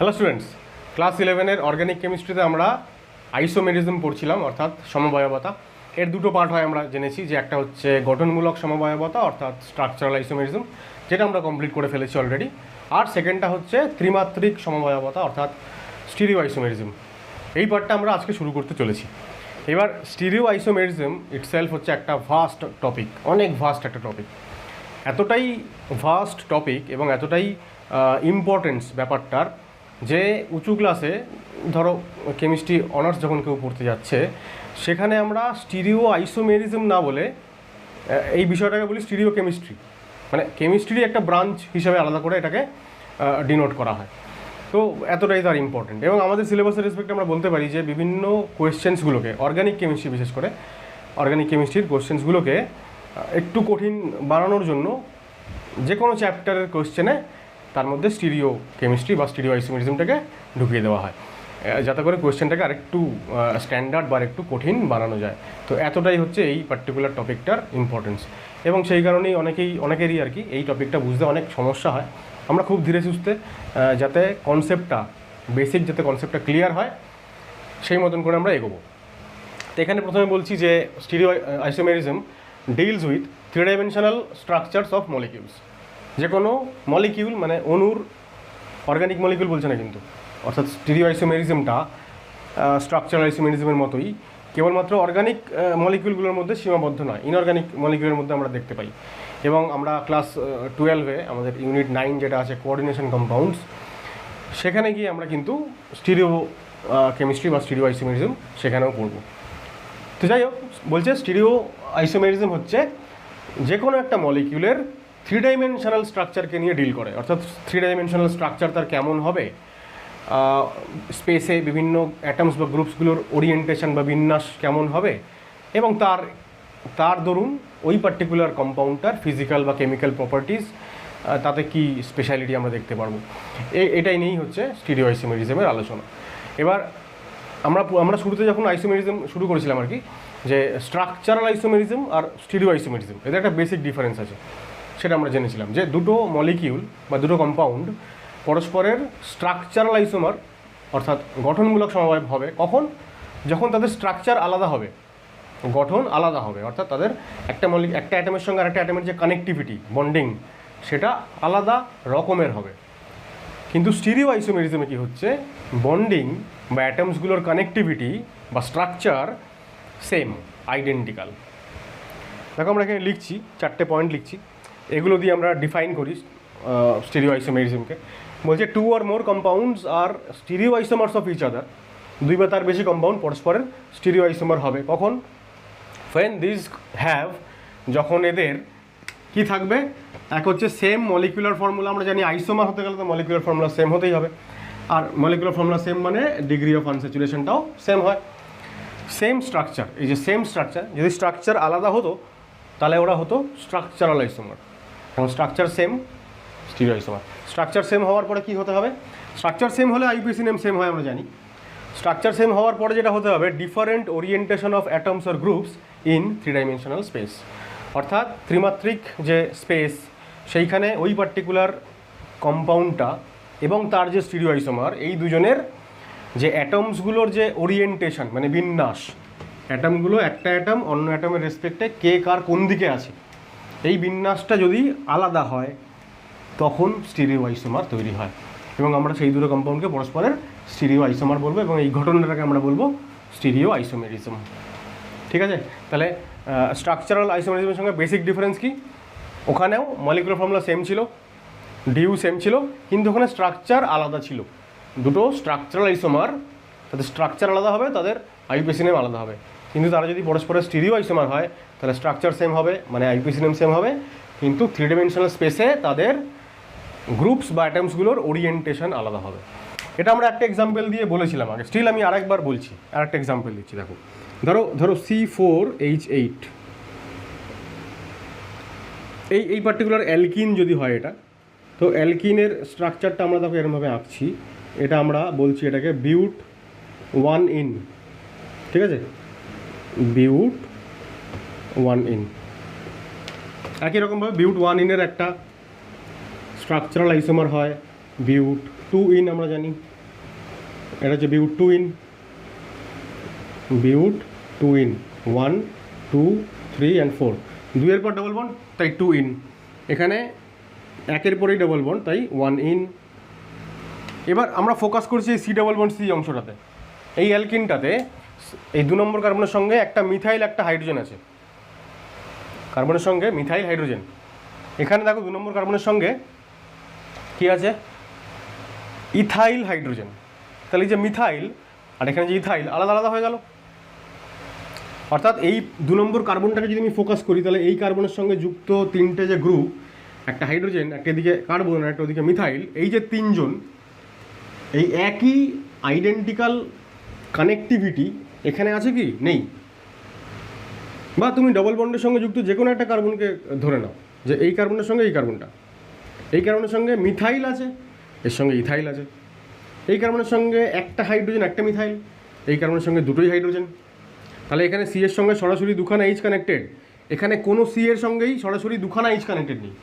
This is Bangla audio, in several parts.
হ্যালো স্টুডেন্টস, ক্লাস 11-এর অর্গানিক কেমিস্ট্রিতে আমরা আইসোমেরিজম পড়ছিলাম, অর্থাৎ সমবায়বতা। এর দুটো পার্ট হয় আমরা জেনেছি, যে একটা হচ্ছে গঠনমূলক সমবায়বতা অর্থাৎ স্ট্রাকচারাল আইসোমেরিজম, যেটা আমরা কমপ্লিট করে ফেলেছি অলরেডি। আর সেকেন্ডটা হচ্ছে ত্রিমাত্রিক সমবায়বতা অর্থাৎ স্টিরিও আইসোমেরিজম। এই পার্টটা আমরা আজকে শুরু করতে চলেছি। এবার স্টিরিও আইসোমেরিজম ইটসেলফ হচ্ছে একটা ভাস্ট টপিক, অনেক ভাস্ট একটা টপিক। এতটাই ভাস্ট টপিক এবং এতটাই ইম্পর্টেন্স ব্যাপারটার, যে উঁচু ক্লাসে ধরো কেমিস্ট্রি অনার্স যখন কেউ পড়তে যাচ্ছে, সেখানে আমরা স্টিরিও আইসোমেরিজম না বলে এই বিষয়টাকে বলি স্টিরিও কেমিস্ট্রি, মানে কেমিস্ট্রির একটা ব্রাঞ্চ হিসাবে আলাদা করে এটাকে ডিনোট করা হয়। তো এতটাই তার ইম্পর্টেন্ট। এবং আমাদের সিলেবাসের রেসপেক্টে আমরা বলতে পারি যে বিভিন্ন কোয়েশ্চেন্সগুলোকে, অর্গানিক কেমিস্ট্রি বিশেষ করে অর্গানিক কেমিস্ট্রির কোয়েশ্চেন্সগুলোকে একটু কঠিন বানানোর জন্য যে কোনো চ্যাপ্টারের কোয়েশ্চেনে তার মধ্যে স্টিরিও কেমিস্ট্রি বা স্টিরিও আইসোমেরিজমটাকে ঢুকিয়ে দেওয়া হয়, যাতে করে কোয়েশ্চেনটাকে আরেকটু স্ট্যান্ডার্ড বা একটু কঠিন বানানো যায়। তো এতটাই হচ্ছে এই পার্টিকুলার টপিকটার ইম্পর্টেন্স, এবং সেই কারণেই অনেকেরই আর কি এই টপিকটা বুঝতে অনেক সমস্যা হয়। আমরা খুব ধীরে সুস্থে যাতে কনসেপ্টটা বেসিক যাতে কনসেপ্টটা ক্লিয়ার হয় সেই মতন করে আমরা এগোবো। তো এখানে প্রথমে বলছি যে stereo isomerism deals with three dimensional structures of molecules. যে কোনো মলিকিউল, মানে অণুর, অর্গানিক মলিকিউল বলছে না কিন্তু, অর্থাৎ স্টিরিও আইসোমেরিজমটা স্ট্রাকচারাল আইসোমেরিজমের মতোই কেবলমাত্র অর্গানিক মলিকিউলগুলোর মধ্যে সীমাবদ্ধ নয়, ইনঅর্গানিক মলিকিউলের মধ্যে আমরা দেখতে পাই। এবং আমরা ক্লাস 12-এ আমাদের ইউনিট 9 যেটা আছে কোঅর্ডিনেশন কম্পাউন্ডস, সেখানে গিয়ে আমরা কিন্তু স্টিরিও কেমিস্ট্রি বা স্টিরিও আইসোমেরিজম সেখানেও পড়ব। তো যাই হোক, বলছে স্টিরিও আইসোমেরিজম হচ্ছে যে কোনো একটা মলিকিউলের থ্রি ডাইমেনশনাল স্ট্রাকচারকে নিয়ে ডিল করে, অর্থাৎ থ্রি ডাইমেনশনাল স্ট্রাকচার তার কেমন হবে, স্পেসে বিভিন্ন অ্যাটমস বা গ্রুপসগুলোর ওরিয়েন্টেশন বা বিন্যাস কেমন হবে, এবং তার দরুন ওই পার্টিকুলার কম্পাউন্ডটার ফিজিক্যাল বা কেমিক্যাল প্রপার্টিজ, তাতে কি স্পেশালিটি আমরা দেখতে পারবো। এটাই নিয়েই হচ্ছে স্টিরিও আইসোমেরিজমের আলোচনা। এবার আমরা শুরুতে যখন আইসোমেরিজম শুরু করেছিলাম আর কি, যে স্ট্রাকচারাল আইসোমেরিজম আর স্টিরিও আইসোমেরিজম, এদের একটা বেসিক ডিফারেন্স আছে, সেটা আমরা জেনেছিলাম। যে দুটো মলিকিউল বা দুটো কম্পাউন্ড পরস্পরের স্ট্রাকচারাল আইসোমার অর্থাৎ গঠনমূলক সমবায় হবে কখন, যখন তাদের স্ট্রাকচার আলাদা হবে, গঠন আলাদা হবে, অর্থাৎ তাদের একটা অ্যাটমের সঙ্গে আরেকটা অ্যাটমের যে কানেক্টিভিটি, বন্ডিং, সেটা আলাদা রকমের হবে। কিন্তু স্টিরিও আইসোমেরিজমে কী হচ্ছে, বন্ডিং বা অ্যাটমসগুলোর কানেক্টিভিটি বা স্ট্রাকচার সেম, আইডেন্টিক্যাল। দেখো আমরা এখানে লিখছি, 4টে পয়েন্ট লিখছি, এগুলো দিয়ে আমরা ডিফাইন করি স্টিরিও আইসোমেরিজমকে। বলছে two or more compounds are stereo isomers of each other, দুই বা তার বেশি কম্পাউন্ড পরস্পরের স্টিরিও আইসোমার হবে কখন, when these have, যখন এদের কি থাকবে, এক হচ্ছে সেম মলিকুলার ফর্মুলা। আমরা জানি আইসোমার হতে গেলে তো মলিকুলার ফর্মুলা সেম হতেই হবে, আর মলিকুলার ফর্মুলা সেম মানে ডিগ্রি অফ আনস্যাচুরেশনটাও সেম হয়। সেম স্ট্রাকচার, এই যে সেম স্ট্রাকচার, যদি স্ট্রাকচার আলাদা হতো তাহলে ওরা হতো স্ট্রাকচারাল আইসোমার। এখন structure same, stereo isomer. Structure same হওয়ার পরে কী হতে হবে, স্ট্রাকচার সেম হলে আইউপিএসি নেম সেম হয় আমরা জানি। স্ট্রাকচার সেম হওয়ার পরে যেটা হতে হবে, different orientation of atoms or groups in three dimensional space, অর্থাৎ ত্রিমাত্রিক যে স্পেস, সেইখানে ওই পার্টিকুলার কম্পাউন্ডটা এবং তার যে স্টিরিও আইসোমার, এই দুজনের যে অ্যাটমসগুলোর যে ওরিয়েন্টেশন মানে বিন্যাস, অ্যাটমগুলো একটা অ্যাটম অন্য অ্যাটমের রেসপেক্টে কে কার কোন দিকে আছে, এই বিন্যাসটা যদি আলাদা হয় তখন স্টিরিও আইসোমার তৈরি হয়, এবং আমরা সেই দুটো কম্পাউন্ডকে পরস্পরের স্টিরিও আইসোমার বলবো, এবং এই ঘটনাটাকে আমরা বলবো স্টিরিও আইসোমেরিজম। ঠিক আছে, তাহলে স্ট্রাকচারাল আইসোমেরিজমের সঙ্গে বেসিক ডিফারেন্স কি, ওখানেও মলিকুলার ফর্মুলা সেম ছিল, ডিউ সেম ছিল, কিন্তু ওখানে স্ট্রাকচার আলাদা ছিল। দুটো স্ট্রাকচারাল আইসোমার, তাদের স্ট্রাকচার আলাদা হবে, তাদের আইউপিএসি নেম আলাদা হবে। কিন্তু তারা যদি পরস্পরের স্টিরিও আইসোমার হয় তাহলে স্ট্রাকচার সেম হবে, মানে আইউপিএসি নেম সেম হবে, কিন্তু থ্রি ডাইমেনশনাল স্পেসে তাদের গ্রুপস বা অ্যাটমসগুলোর ওরিয়েন্টেশন আলাদা হবে। এটা আমরা একটা এক্সাম্পল দিয়ে বলেছিলাম আগে, স্টিল আমি আরেকবার বলছি, আরেকটা এক্সাম্পল দিচ্ছি। দেখো ধরো C4H8, এই পার্টিকুলার অ্যালকিন যদি হয় এটা, তো অ্যালকিনের স্ট্রাকচারটা আমরা দেখো এরকমভাবে আঁকছি, এটা আমরা বলছি এটাকে বিউট 1 ইন, ঠিক আছে, বিউট 1 ইন। একই রকমভাবে বিউট 1 ইনের একটা স্ট্রাকচারাল আইসোমার হয় বিউট 2 ইন, আমরা জানি এটা হচ্ছে বিউট টুইন, বিউট টুইন 1 2 3 অ্যান্ড 4, 2 এর পর ডবল বন্ড তাই 2 ইন, এখানে 1 এর পরেই ডবল বন্ড তাই 1 ইন। এবার আমরা ফোকাস করছি এই সি ডবল বন্ড সি অংশটাতে। এই অ্যালকিনটাতে এই 2 নম্বর কার্বনের সঙ্গে একটা মিথাইল একটা হাইড্রোজেন আছে, কার্বনের সঙ্গে মিথাইল হাইড্রোজেন। এখানে দেখো 2 নম্বর কার্বনের সঙ্গে কি আছে, ইথাইল হাইড্রোজেন। তাহলে এই যে মিথাইল আর এখানে যে ইথাইল আলাদা আলাদা হয়ে গেল। অর্থাৎ এই 2 নম্বর কার্বনটাকে যদি আমি ফোকাস করি তাহলে এই কার্বনের সঙ্গে যুক্ত 3টে যে গ্রুপ, একটা হাইড্রোজেন, একটা এদিকে কার্বন আর একটা ওদিকে মিথাইল, এই যে 3জন এই একই আইডেন্টিক্যাল কানেক্টিভিটি এখানে আছে কি নেই? বা তুমি ডবল বন্ডের সঙ্গে যুক্ত যে কোনো একটা কার্বনকে ধরে নাও যে এই কার্বনের সঙ্গে এই কার্বনটা, এই কার্বনের সঙ্গে মিথাইল আছে, এর সঙ্গে ইথাইল আছে, এই কার্বনের সঙ্গে একটা হাইড্রোজেন একটা মিথাইল, এই কার্বনের সঙ্গে দুটোই হাইড্রোজেন। তাহলে এখানে সি এর সঙ্গে সরাসরি দুখানা এইচ কানেক্টেড, এখানে কোনো সি এর সঙ্গেই সরাসরি দুখানা এইচ কানেক্টেড নেই,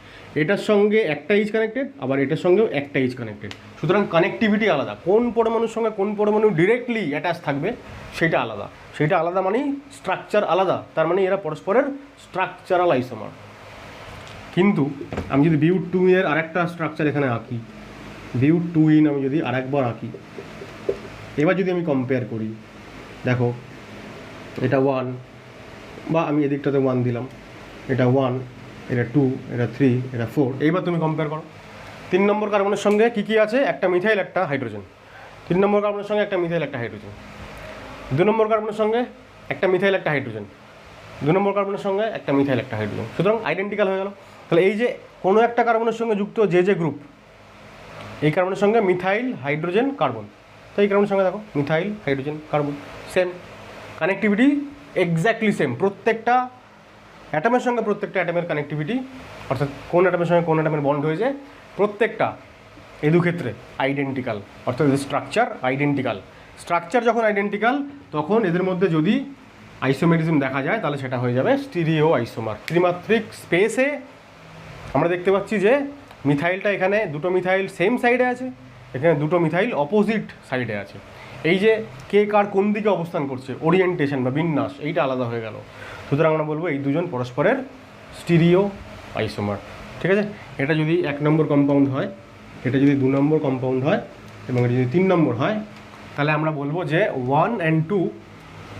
এটার সঙ্গে একটা এইচ কানেক্টেড, আবার এটার সঙ্গেও একটা এইচ কানেক্টেড। সুতরাং কানেক্টিভিটি আলাদা, কোন পরমাণুর সঙ্গে কোন পরমাণু ডিরেক্টলি অ্যাটাচ থাকবে সেটা আলাদা, সেটা আলাদা মানেই স্ট্রাকচার আলাদা, তার মানে এরা পরস্পরের স্ট্রাকচারাল আইসোমার। কিন্তু আমি যদি বিউট টু এর আরেকটা স্ট্রাকচার এখানে আঁকি, বিউট টু ইন আমি যদি আরেকবার আঁকি, এবার যদি আমি কম্পেয়ার করি, দেখো এটা 1 বা আমি এদিকটাতে 1 দিলাম, এটা 1, এটা 2, এটা 3, এটা 4। এইবার তুমি কম্পেয়ার করো 3 নম্বর কার্বনের সঙ্গে কী কী আছে, একটা মিথাইল একটা হাইড্রোজেন, 3 নম্বর কার্বনের সঙ্গে একটা মিথাইল একটা হাইড্রোজেন, 2 নম্বর কার্বনের সঙ্গে একটা মিথাইল একটা হাইড্রোজেন, 2 নম্বর কার্বনের সঙ্গে একটা মিথাইল একটা হাইড্রোজেন। সুতরাং আইডেন্টিক্যাল হয়ে গেল। তাহলে এই যে কোনো একটা কার্বনের সঙ্গে যুক্ত যে গ্রুপ, এই কার্বনের সঙ্গে মিথাইল হাইড্রোজেন কার্বন, তো এই কার্বনের সঙ্গে দেখো methyl hydrogen carbon, same connectivity, exactly same. প্রত্যেকটা অ্যাটমের সঙ্গে প্রত্যেকটা অ্যাটমের কানেক্টিভিটি, অর্থাৎ কোন অ্যাটমের সঙ্গে কোন অ্যাটমের বন্ড হয়েছে, প্রত্যেকটা এই দুক্ষেত্রে আইডেন্টিক্যাল, অর্থাৎ স্ট্রাকচার আইডেন্টিক্যাল। স্ট্রাকচার যখন আইডেন্টিক্যাল তখন এদের মধ্যে যদি আইসোমেরিজম দেখা যায় তাহলে সেটা হয়ে যাবে স্টিরিও আইসোমার। ত্রিমাত্রিক স্পেসে আমরা দেখতে পাচ্ছি যে মিথাইলটা এখানে দুটো মিথাইল সেম সাইডে আছে, এখানে দুটো মিথাইল অপোজিট সাইডে আছে। এই যে কে কার কোন দিকে অবস্থান করছে, ওরিয়েন্টেশন বা বিন্যাস, এইটা আলাদা হয়ে গেল। সুতরাং আমরা বলবো এই দুজন পরস্পরের স্টিরিও আইসোমার। ঠিক আছে, এটা যদি 1 নম্বর কম্পাউন্ড হয়, এটা যদি 2 নম্বর কম্পাউন্ড হয় এবং এটা যদি 3 নম্বর হয়, তাহলে আমরা বলবো যে 1 and 2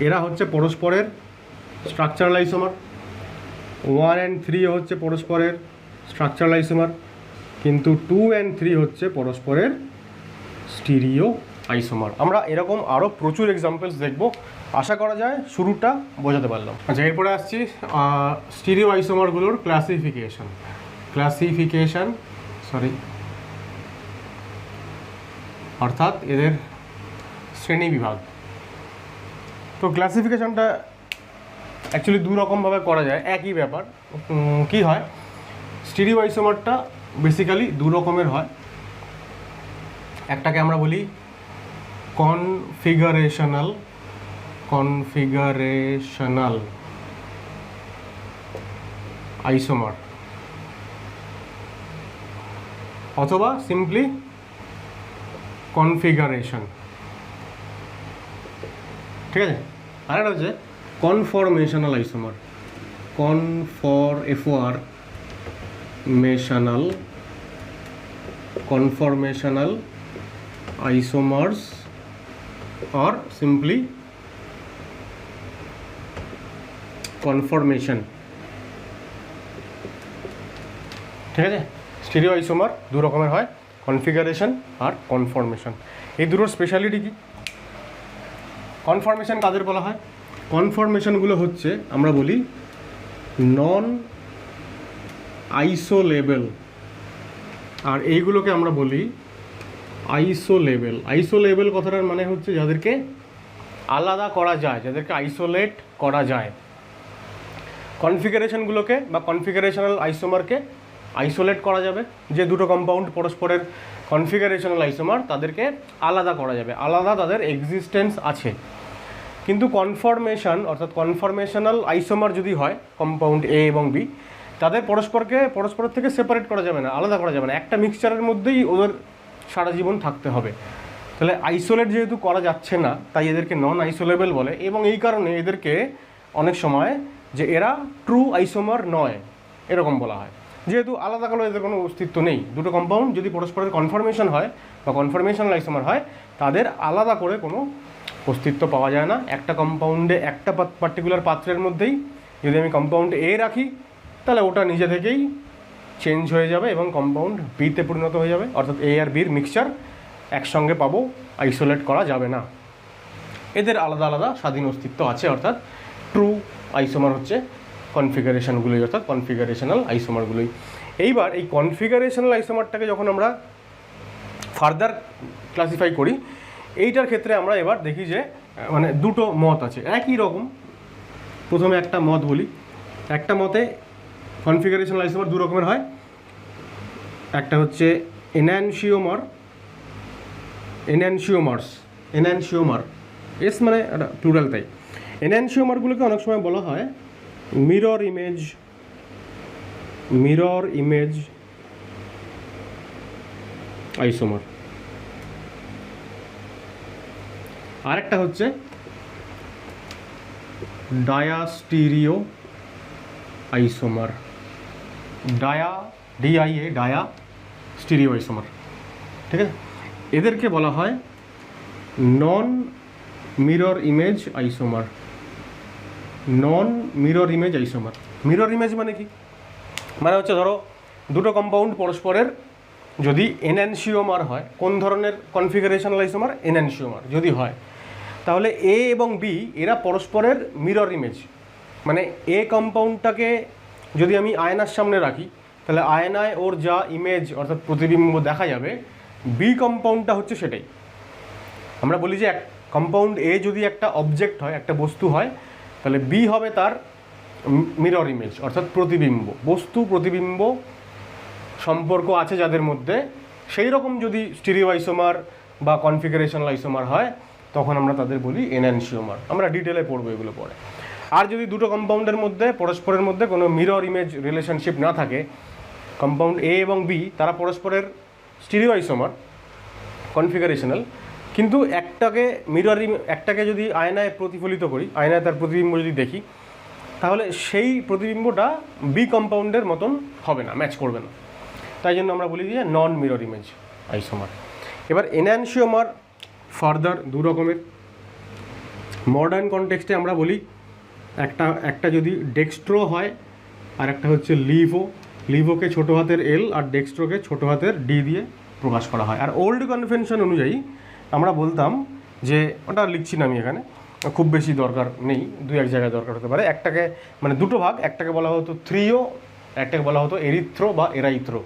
এরা হচ্ছে পরস্পরের স্ট্রাকচারাল আইসোমার, 1 and 3 হচ্ছে পরস্পরের স্ট্রাকচারাল আইসোমার, কিন্তু 2 and 3 হচ্ছে পরস্পরের স্টিরিও আইসোমার। আমরা এরকম আরও প্রচুর এক্সাম্পলস দেখব, আশা করা যায় শুরুটা বোঝাতে পারলাম। আচ্ছা, এরপরে আসছি স্টিরিও আইসোমারগুলোর ক্লাসিফিকেশন, অর্থাৎ এদের শ্রেণী বিভাগ। তো ক্লাসিফিকেশনটা অ্যাকচুয়ালি 2 রকমভাবে করা যায়, একই ব্যাপার। কি হয়, স্টিরিও আইসোমারটা বেসিক্যালি 2 রকমের হয়। একটাকে আমরা বলি কনফিগারেশনাল আইসোমার, অথবা সিম্পলি কনফিগারেশন। ঠিক আছে, আর একটা হচ্ছে কনফরমেশনাল isomer, কনফরমেশনাল isomers or simply conformation। ঠিক আছে, স্টিরিও আইসোমার 2 রকমের হয়, কনফিগারেশন আর কনফরমেশন। এই দুটোর স্পেশালিটি কি? কনফরমেশন কাদের বলা হয়? কনফরমেশনগুলো হচ্ছে আমরা বলি নন আইসোলেবেল, আর এইগুলোকে আমরা বলি আইসোলেবেল। আইসোলেবেল কথাটার মানে হচ্ছে যাদেরকে আলাদা করা যায়, যাদেরকে আইসোলেট করা যায়। কনফিগারেশনগুলোকে বা কনফিগারেশনাল আইসোমারকে আইসোলেট করা যাবে, যে দুটো কম্পাউন্ড পরস্পরের কনফিগারেশনাল আইসোমার তাদেরকে আলাদা করা যাবে, আলাদা তাদের এক্সিস্টেন্স আছে। কিন্তু কনফরমেশন অর্থাৎ কনফরমেশনাল আইসোমার যদি হয় কম্পাউন্ড এ এবং বি, তাদের পরস্পরের থেকে সেপারেট করা যাবে না, আলাদা করা যাবে না, একটা মিক্সচারের মধ্যেই ওদের সারা জীবন থাকতে হবে। তাহলে আইসোলেট যেহেতু করা যাচ্ছে না, তাই এদেরকে নন আইসোলেবল বলে, এবং এই কারণে এদেরকে অনেক সময় যে এরা ট্রু আইসোমার নয় এরকম বলা হয়। যেহেতু আলাদা করে এদের কোনো অস্তিত্ব নেই, দুটো কম্পাউন্ড যদি পরস্পরের কনফার্মেশন হয় বা কনফার্মেশনাল আইসোমার হয়, তাদের আলাদা করে কোনো অস্তিত্ব পাওয়া যায় না। একটা কম্পাউন্ডে একটা পার্টিকুলার পাত্রের মধ্যেই যদি আমি কম্পাউন্ড এ রাখি, তাহলে ওটা নিজে থেকেই চেঞ্জ হয়ে যাবে এবং কম্পাউন্ড বিতে পরিণত হয়ে যাবে, অর্থাৎ এ আর বির মিক্সচার একসঙ্গে পাবো, আইসোলেট করা যাবে না। এদের আলাদা আলাদা স্বাধীন অস্তিত্ব আছে, অর্থাৎ ট্রু আইসোমার হচ্ছে কনফিগারেশনগুলোই, অর্থাৎ কনফিগারেশনাল আইসোমারগুলোই। এইবার এই কনফিগারেশনাল আইসোমারটাকে যখন আমরা ফার্দার ক্লাসিফাই করি, এইটার ক্ষেত্রে আমরা এবার দেখি যে মানে দুটো মত আছে একই রকম। প্রথমে একটা মত বলি। একটা মতে কনফিগারেশনাল আইসোমার দু রকমের হয়। একটা হচ্ছে এনানশিওমার, এস মানে একটা প্লুরাল, তাই এনানশিওমারগুলোকে অনেক সময় বলা হয় মিরর ইমেজ আইসোমার। আরেকটা হচ্ছে diastereo isomer, dia stereo isomer, ঠিক আছে। এদেরকে বলা হয় non mirror image isomer. Mirror image মানে কি? মানে হচ্ছে ধরো দুটো কম্পাউন্ড পরস্পরের যদি এনানশিওমার হয়, কোন ধরনের কনফিগারেশনাল আইসোমার? এনানশিওমার যদি হয়, তাহলে এ এবং বি এরা পরস্পরের মিরর ইমেজ। মানে এ কম্পাউন্ডটাকে যদি আমি আয়নার সামনে রাখি, তাহলে আয়নায় ওর যা ইমেজ অর্থাৎ প্রতিবিম্ব দেখা যাবে, বি কম্পাউন্ডটা হচ্ছে সেটাই। আমরা বলি যে এক কম্পাউন্ড এ যদি একটা অবজেক্ট হয়, একটা বস্তু হয়, তাহলে বি হবে তার মিরর ইমেজ অর্থাৎ প্রতিবিম্ব। বস্তু প্রতিবিম্ব সম্পর্ক আছে যাদের মধ্যে, সেই রকম যদি স্টিরিও আইসোমার বা কনফিগারেশনাল আইসোমার হয়, তখন আমরা তাদের বলি এনানশিওমার। আমরা ডিটেলে পড়বো এগুলো পরে। আর যদি দুটো কম্পাউন্ডের মধ্যে পরস্পরের মধ্যে কোনো মিরর ইমেজ রিলেশনশিপ না থাকে, কম্পাউন্ড এ এবং বি তারা পরস্পরের স্টিরিও আইসোমার কনফিগারেশনাল, কিন্তু একটাকে যদি আয়নায় প্রতিফলিত করি, আয়নায় তার প্রতিবিম্ব যদি দেখি, তাহলে সেই প্রতিবিম্বটা বি কম্পাউন্ডের মতন হবে না, ম্যাচ করবে না। তাই জন্য আমরা বলি যে নন মিরর ইমেজ আইসোমার। এবার এনানশিওমার ফার্দার দু রকমের। মডার্ন কনটেক্সটে আমরা বলি একটা যদি ডেক্সট্রো হয়, আর একটা হচ্ছে লিভোকে ছোটো হাতের এল আর ডেক্সট্রোকে ছোটো হাতের ডি দিয়ে প্রকাশ করা হয়। আর ওল্ড কনভেনশন অনুযায়ী আমরা বলতাম যে, ওটা লিখছি না আমি এখানে, খুব বেশি দরকার নেই, দু এক জায়গায় দরকার হতে পারে। একটাকে মানে দুটো ভাগ, একটাকে বলা হতো থ্রিও, একটাকে বলা হতো এরিথ্রো বা এরাইথ্রো।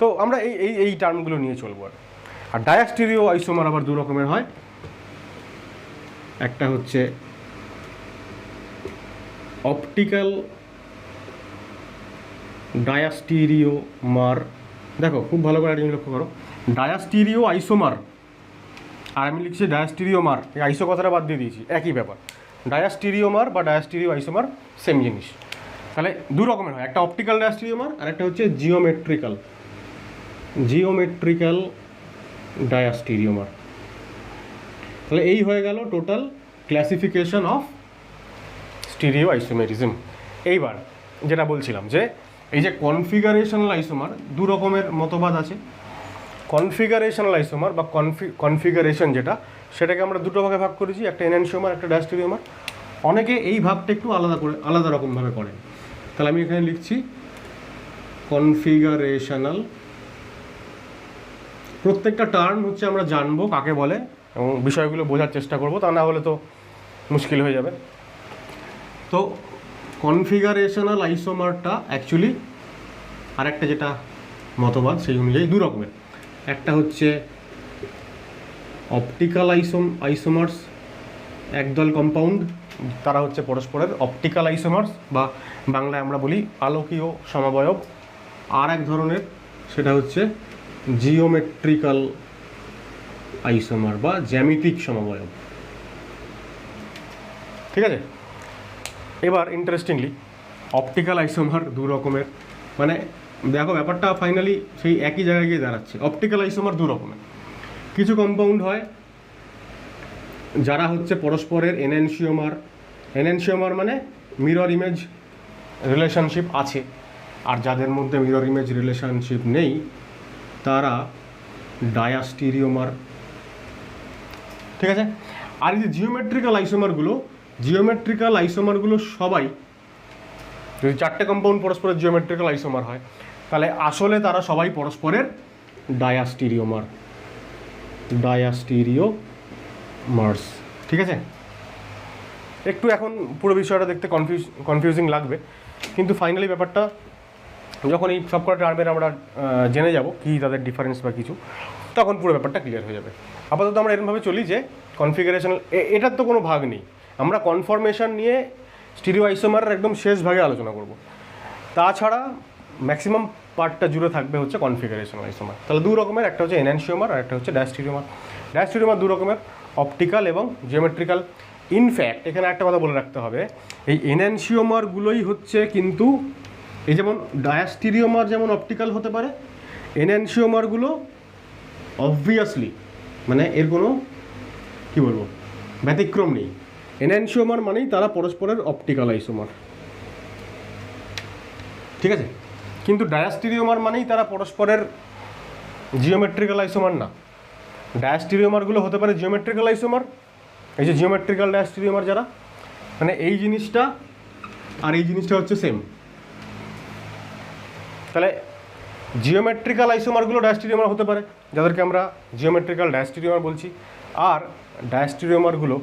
তো আমরা এই টার্মগুলো নিয়ে চলবো। আর ডায়াস্টিরিও আইসোমার আবার দু রকমের হয়। একটা হচ্ছে অপটিক্যাল ডায়াস্টিরিওমার। দেখো খুব ভালো করে একটা লক্ষ্য করো, ডায়াস্টিরিও আইসোমার আর আমি লিখছি ডায়াস্টিরিওমার, এই আইসো কথাটা বাদ দিয়ে দিয়েছি, একই ব্যাপার। ডায়াস্টিরিওমার বা ডায়াস্টিরিও আইসোমার সেম জিনিস। তাহলে দু রকমের হয়, একটা অপটিক্যাল ডায়াস্টিরিওমার আর একটা হচ্ছে জিওমেট্রিক্যাল ডায়াস্টিরিওমার। তাহলে এই হয়ে গেল total classification of stereo isomerism. এইবার যেটা বলছিলাম যে এই যে কনফিগারেশনাল আইসোমার দু রকমের মতবাদ আছে। কনফিগারেশনাল আইসোমার বা কনফিগারেশন সেটাকে আমরা দুটো ভাগে ভাগ করেছি, একটা এনানশিওমার, একটা ডায়াস্টিরিওমার। অনেকে এই ভাগটা একটু আলাদা রকমভাবে করেন। তাহলে আমি এখানে লিখছি কনফিগারেশনাল। প্রত্যেকটা টার্ম হচ্ছে আমরা জানবো কাকে বলে এবং বিষয়গুলো বোঝার চেষ্টা করব, তা না হলে তো মুশকিল হয়ে যাবে। তো কনফিগারেশনাল আইসোমারটা অ্যাকচুয়ালি আরেকটা যেটা মতবাদ সেই অনুযায়ী দু রকমের। একটা হচ্ছে অপটিক্যাল আইসোমার্স, একদল কম্পাউন্ড, তারা হচ্ছে পরস্পরের অপটিক্যাল আইসোমার্স বা বাংলায় আমরা বলি আলোকীয় সমবয়ব। আর এক ধরনের সেটা হচ্ছে জিওমেট্রিক্যাল আইসোমার বা জ্যামিতিক সমবয়ব, ঠিক আছে। এবার ইন্টারেস্টিংলি অপটিক্যাল আইসোমার দু রকমের, মানে দেখো ব্যাপারটা ফাইনালি সেই একই জায়গায় গিয়ে দাঁড়াচ্ছে। অপটিক্যাল আইসোমার দু রকমের, কিছু কম্পাউন্ড হয় যারা হচ্ছে পরস্পরের এনএনসিওমার, এনএনসিওমার মানে মিরর ইমেজ রিলেশনশিপ আছে, আর যাদের মধ্যে মিরর ইমেজ রিলেশনশিপ নেই তারা ডায়াস্টিরিওমার। ঠিক আছে। আর এই যে জিওমেট্রিক্যাল আইসোমারগুলো সবাই, যদি চারটে কম্পাউন্ড পরস্পরের জিওমেট্রিক্যাল আইসোমার হয় তাহলে আসলে তারা সবাই পরস্পরের ডায়াস্টিরিওমার্স। ঠিক আছে। একটু এখন পুরো বিষয়টা দেখতে কনফিউজিং লাগবে, কিন্তু ফাইনালি ব্যাপারটা যখন এই সব কটা টার্মের আমরা জেনে যাব কি তাদের ডিফারেন্স বা কিছু, তখন পুরো ব্যাপারটা ক্লিয়ার হয়ে যাবে। আপাতত আমরা এরকমভাবে চলি যে কনফিগারেশন, এটার তো কোনো ভাগ নেই, আমরা কনফরমেশন নিয়ে স্টিরিও আইসোমারের একদম শেষ ভাগে আলোচনা করব। তাছাড়া ম্যাক্সিমাম পার্টটা জুড়ে থাকবে হচ্ছে কনফিগারেশনাল আইসোমার। তাহলে দু রকমের, একটা হচ্ছে এনএনসিওমার আর একটা হচ্ছে ডায়াস্টিরিওমার। ডায়াস্টিরিওমার দু রকমের, অপটিক্যাল এবং জিওমেট্রিক্যাল। ইনফ্যাক্ট এখানে একটা কথা বলে রাখতে হবে, এই এনএনসিওমারগুলোই হচ্ছে কিন্তু, এই যেমন ডায়াস্টিরিওমার যেমন অপটিক্যাল হতে পারে, এনএনসিওমারগুলো অবভিয়াসলি মানে এর কোনো কী বলবো ব্যতিক্রম নেই। এনএনসিওমার মানেই তারা পরস্পরের অপটিক্যাল আইসোমার। ঠিক আছে। কিন্তু ডায়াস্টিরিওমার মানেই তারা পরস্পরের জিওমেট্রিক্যাল আইসোমার না। ডায়াস্টিরিওমারগুলো হতে পারে জিওমেট্রিক্যাল আইসোমার, এই যে জিওমেট্রিক্যাল ডায়াস্টিরিওমার যারা, মানে এই জিনিসটা আর এই জিনিসটা হচ্ছে সেম। তাহলে জিওমেট্রিক্যাল আইসোমারগুলো ডায়াস্টিরিওমার হতে পারে, যাদেরকে আমরা জিওমেট্রিক্যাল ডায়াস্টিরিওমার বলছি, আর ডায়াস্টিরিওমারগুলো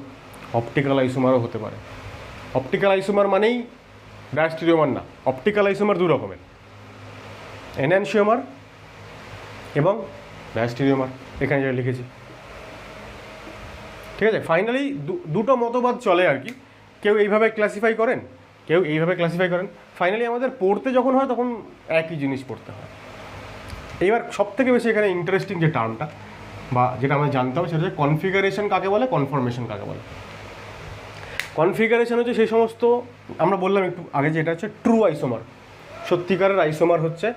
অপটিক্যাল আইসোমারও হতে পারে। অপটিক্যাল আইসোমার মানেই ডায়াস্টিরিওমার না, অপটিক্যাল আইসোমার দু রকমের, এনএনসিওমার এবং ডায়াস্টিরিওমার, এখানে যেটা লিখেছি। ঠিক আছে। ফাইনালি দুটো মতবাদ চলে আর কি, কেউ এইভাবে ক্লাসিফাই করেন, কেউ এইভাবে ক্লাসিফাই করেন। ফাইনালি আমাদের পড়তে যখন হয় তখন একই জিনিস পড়তে হয়। এইবার সবথেকে বেশি এখানে ইন্টারেস্টিং যে টার্মটা বা যেটা আমরা জানতে হবে সেটা হচ্ছে কনফিগারেশন কাকে বলে, কনফরমেশন কাকে বলে। কনফিগারেশন হচ্ছে সেই সমস্ত, আমরা বললাম একটু আগে যে এটা হচ্ছে ট্রু আইসোমার, সত্যিকারের আইসোমার হচ্ছে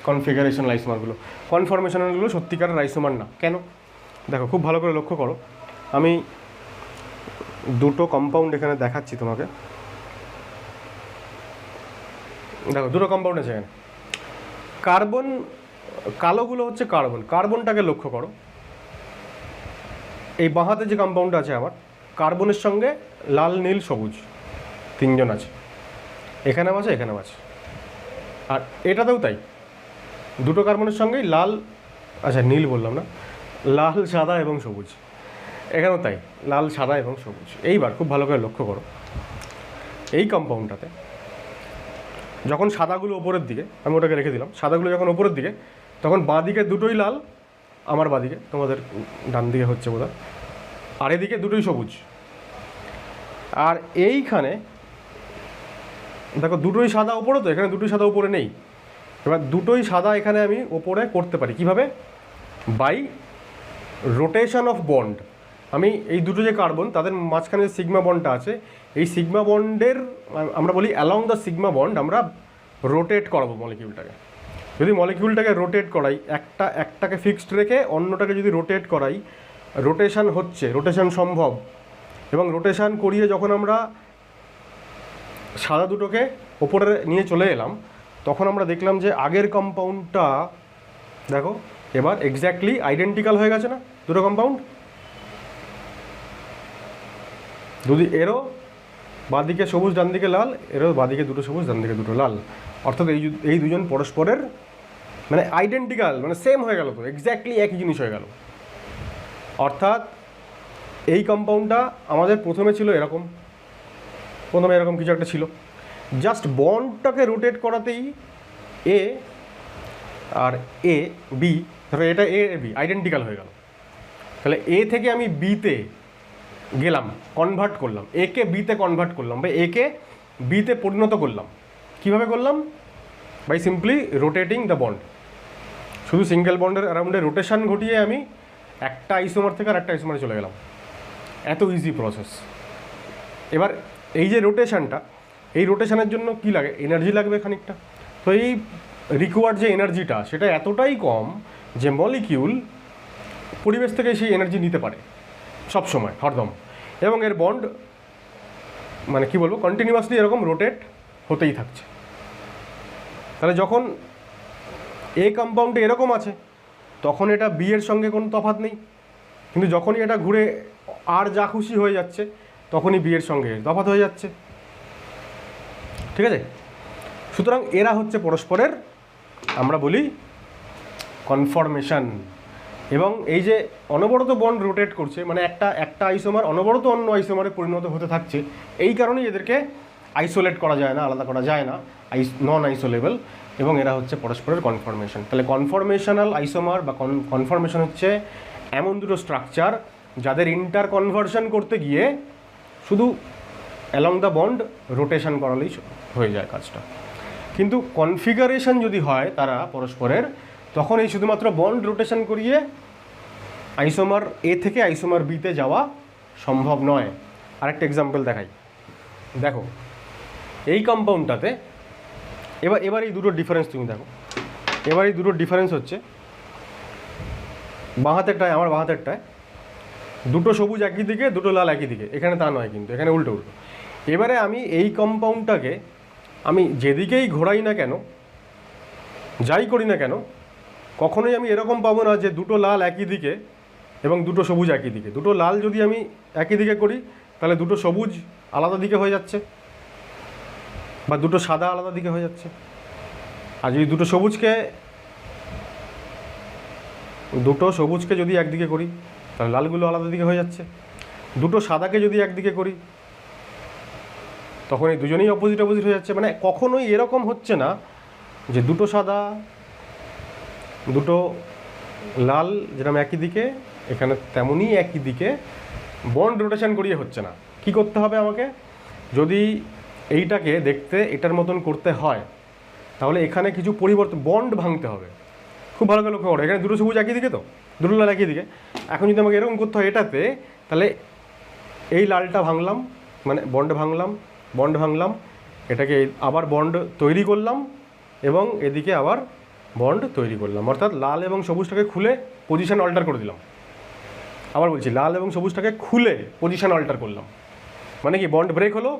কনফিগারেশনাল আইসোমারগুলো। কনফরমেশনালগুলো সত্যিকারের আইসোমার না। কেন? দেখো খুব ভালো করে লক্ষ্য করো, আমি দুটো কম্পাউন্ড এখানে দেখাচ্ছি তোমাকে। দেখো দুটো কম্পাউন্ড আছে এখানে, কার্বন, কালোগুলো হচ্ছে কার্বন। কার্বনটাকে লক্ষ্য করো, এই বাঁ হাতে যে কম্পাউন্ডটা আছে আমার, কার্বনের সঙ্গে লাল নীল সবুজ তিনজন আছে, এখানেও আছে এখানেও আছে, আর এটাতেও তাই, দুটো কার্বনের সঙ্গেই লাল, আচ্ছা নীল বললাম না, লাল সাদা এবং সবুজ, এখানেও তাই লাল সাদা এবং সবুজ। এইবার খুব ভালো করে লক্ষ্য করো, এই কম্পাউন্ডটাতে যখন সাদাগুলো ওপরের দিকে, আমি ওটাকে রেখে দিলাম, সাদাগুলো যখন ওপরের দিকে তখন বাঁ দিকে দুটোই লাল, আমার বাঁ দিকে, তোমাদের ডান দিকে হচ্ছে বোধহয়, আর এদিকে দুটোই সবুজ। আর এইখানে দেখো দুটোই সাদা ওপরে, তো এখানে দুটোই সাদা ওপরে নেই। এবার দুটোই সাদা এখানে আমি ওপরে করতে পারি কিভাবে? By rotation of bond. আমি এই দুটো যে কার্বন তাদের মাঝখানে যে সিগমা বন্ডটা আছে, এই সিগমা বন্ডের আমরা বলি অ্যালং দ্য সিগমা বন্ড আমরা রোটেট করাবো মলিকিউলটাকে। যদি মলিকিউলটাকে রোটেট করাই, একটাকে ফিক্সড রেখে অন্যটাকে যদি রোটেট করাই, রোটেশন হচ্ছে, রোটেশন সম্ভব। এবং রোটেশন করিয়ে যখন আমরা সাদা দুটোকে ওপরে নিয়ে চলে এলাম, তখন আমরা দেখলাম যে আগের কম্পাউন্ডটা দেখো এবার এক্স্যাক্টলি আইডেন্টিক্যাল হয়ে গেছে না দুটো কম্পাউন্ড। এরও বাঁদিকে সবুজ ডান দিকে লাল, এরও বাঁদিকে দুটো সবুজ ডান দিকে দুটো লাল, অর্থাৎ এই দুজন পরস্পরের মানে আইডেন্টিক্যাল, মানে সেম হয়ে গেল, তো এক্স্যাক্টলি একই জিনিস হয়ে গেল। অর্থাৎ এই কম্পাউন্ডটা আমাদের প্রথমে ছিল এরকম, প্রথমে এরকম কিছু একটা ছিল, জাস্ট বন্ডটাকে রোটেট করাতেই এ আর এ বি, ধরো এটা এ বি আইডেন্টিক্যাল হয়ে গেল। তাহলে এ থেকে আমি বিতে গেলাম, কনভার্ট করলাম, একে বিতে কনভার্ট করলাম, বা একে বিতে পরিণত করলাম। কীভাবে করলাম? By simply rotating the bond. শুধু সিঙ্গেল বন্ডের অ্যারাউন্ডে রোটেশন ঘটিয়ে আমি একটা আইসোমার থেকে আর একটা আইসোমারে চলে গেলাম। এত ইজি প্রসেস। এবার এই যে রোটেশনটা, এই রোটেশনের জন্য কী লাগে? এনার্জি লাগবে খানিকটা। তো এই রিকোয়ার্ড যে এনার্জিটা সেটা এতটাই কম যে মলিকিউল পরিবেশ থেকে সেই এনার্জি নিতে পারে সব সময় হরদম, এবং এর বন্ড মানে কি বলবো কন্টিনিউয়াসলি এরকম রোটেট হতেই থাকছে। তাহলে যখন এ কম্পাউন্ডে এরকম আছে তখন এটা বি এর সঙ্গে কোনো তফাৎ নেই, কিন্তু যখনই এটা ঘুরে আর যা খুশি হয়ে যাচ্ছে তখনই বি এর সঙ্গে তফাৎ হয়ে যাচ্ছে। ঠিক আছে, সুতরাং এরা হচ্ছে পরস্পরের আমরা বলি কনফর্মেশন। এবং এই যে অনবরত বন্ড রোটেট করছে মানে একটা আইসোমার অনবরত অন্য আইসোমারে পরিণত হতে থাকছে, এই কারণেই এদেরকে আইসোলেট করা যায় না, আলাদা করা যায় না, নন আইসোলেবল, এবং এরা হচ্ছে পরস্পরের কনফর্মেশন। তাহলে কনফর্মেশনাল আইসোমার বা কনফর্মেশন হচ্ছে এমন দুটো স্ট্রাকচার যাদের ইন্টার কনভার্সন করতে গিয়ে শুধু অ্যালং দ্য বন্ড রোটেশন করালেই হয়ে যায় কাজটা। কিন্তু কনফিগারেশন যদি হয় তারা পরস্পরের, তখন এই শুধুমাত্র বন্ড রোটেশন করিয়ে আইসোমার এ থেকে আইসোমার বিতে যাওয়া সম্ভব নয়। আরেকটা এক্সাম্পল দেখাই, দেখো এই কম্পাউন্ডটাতে এবার এই দুটো ডিফারেন্স তুমি দেখো। এবার এই দুটো ডিফারেন্স হচ্ছে বাঁ হাতেরটায় আমার বাঁ হাতেরটায় দুটো সবুজ একই দিকে দুটো লাল একই দিকে, এখানে তা নয়, কিন্তু এখানে উল্টো উল্টো। এবারে আমি এই কম্পাউন্ডটাকে আমি যেদিকেই ঘোরাই না কেন, যাই করি না কেন, কখনোই আমি এরকম পাবো না যে দুটো লাল একই দিকে এবং দুটো সবুজ একই দিকে। দুটো লাল যদি আমি একই দিকে করি তাহলে দুটো সবুজ আলাদা দিকে হয়ে যাচ্ছে, বা দুটো সাদা আলাদা দিকে হয়ে যাচ্ছে। আর যদি দুটো সবুজকে যদি একদিকে করি তাহলে লালগুলো আলাদা দিকে হয়ে যাচ্ছে। দুটো সাদাকে যদি একদিকে করি তখন এই দুজনেই অপোজিট হয়ে যাচ্ছে। মানে কখনোই এরকম হচ্ছে না যে দুটো সাদা দুটো লাল যেরকম একই দিকে, এখানে তেমনই একই দিকে বন্ড রোটেশন করিয়ে হচ্ছে না। কি করতে হবে আমাকে? যদি এইটাকে দেখতে এটার মতন করতে হয় তাহলে এখানে কিছু পরিবর্তন, বন্ড ভাঙতে হবে। খুব ভালো করে লক্ষ্য করো, এখানে দুটো সবুজ একই দিকে, তো দুটো লাল একই দিকে। এখন যদি আমাকে এরকম করতে হয় এটাতে, তাহলে এই লালটা ভাঙলাম মানে বন্ড ভাঙলাম, এটাকে আবার বন্ড তৈরি করলাম এবং এদিকে আবার বন্ড তৈরি করলাম, অর্থাৎ লাল এবং সবুজটাকে খুলে পজিশন অল্টার করে দিলাম। আবার বলছি, লাল এবং সবুজটাকে খুলে পজিশন অল্টার করলাম, মানে কি বন্ড ব্রেক হলো,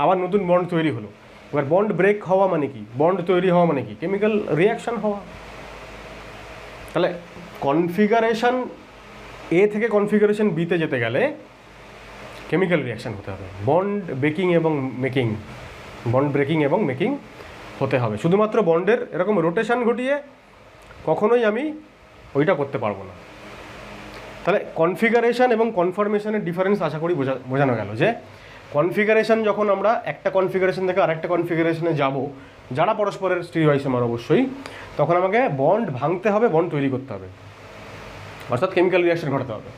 আবার নতুন বন্ড তৈরি হলো। এবার বন্ড ব্রেক হওয়া মানে কি, বন্ড তৈরি হওয়া মানে কি, কেমিক্যাল রিয়াকশান হওয়া। তাহলে কনফিগারেশন এ থেকে কনফিগারেশন বিতে যেতে গেলে কেমিক্যাল রিয়াকশান হতে হবে, বন্ড ব্রেকিং এবং মেকিং হতে হবে। শুধুমাত্র বন্ডের এরকম রোটেশন ঘটিয়ে কখনোই আমি ওইটা করতে পারবো না। তাহলে কনফিগারেশন এবং কনফর্মেশনের ডিফারেন্স আশা করি বোঝানো গেল যে কনফিগারেশন যখন আমরা একটা কনফিগারেশন থেকে আরেকটা কনফিগারেশনে যাব, যারা পরস্পরের স্টিরিও আইসোমার অবশ্যই, তখন আমাকে বন্ড ভাঙতে হবে, বন্ড তৈরি করতে হবে, অর্থাৎ কেমিক্যাল রিয়াকশন ঘটাতে হবে।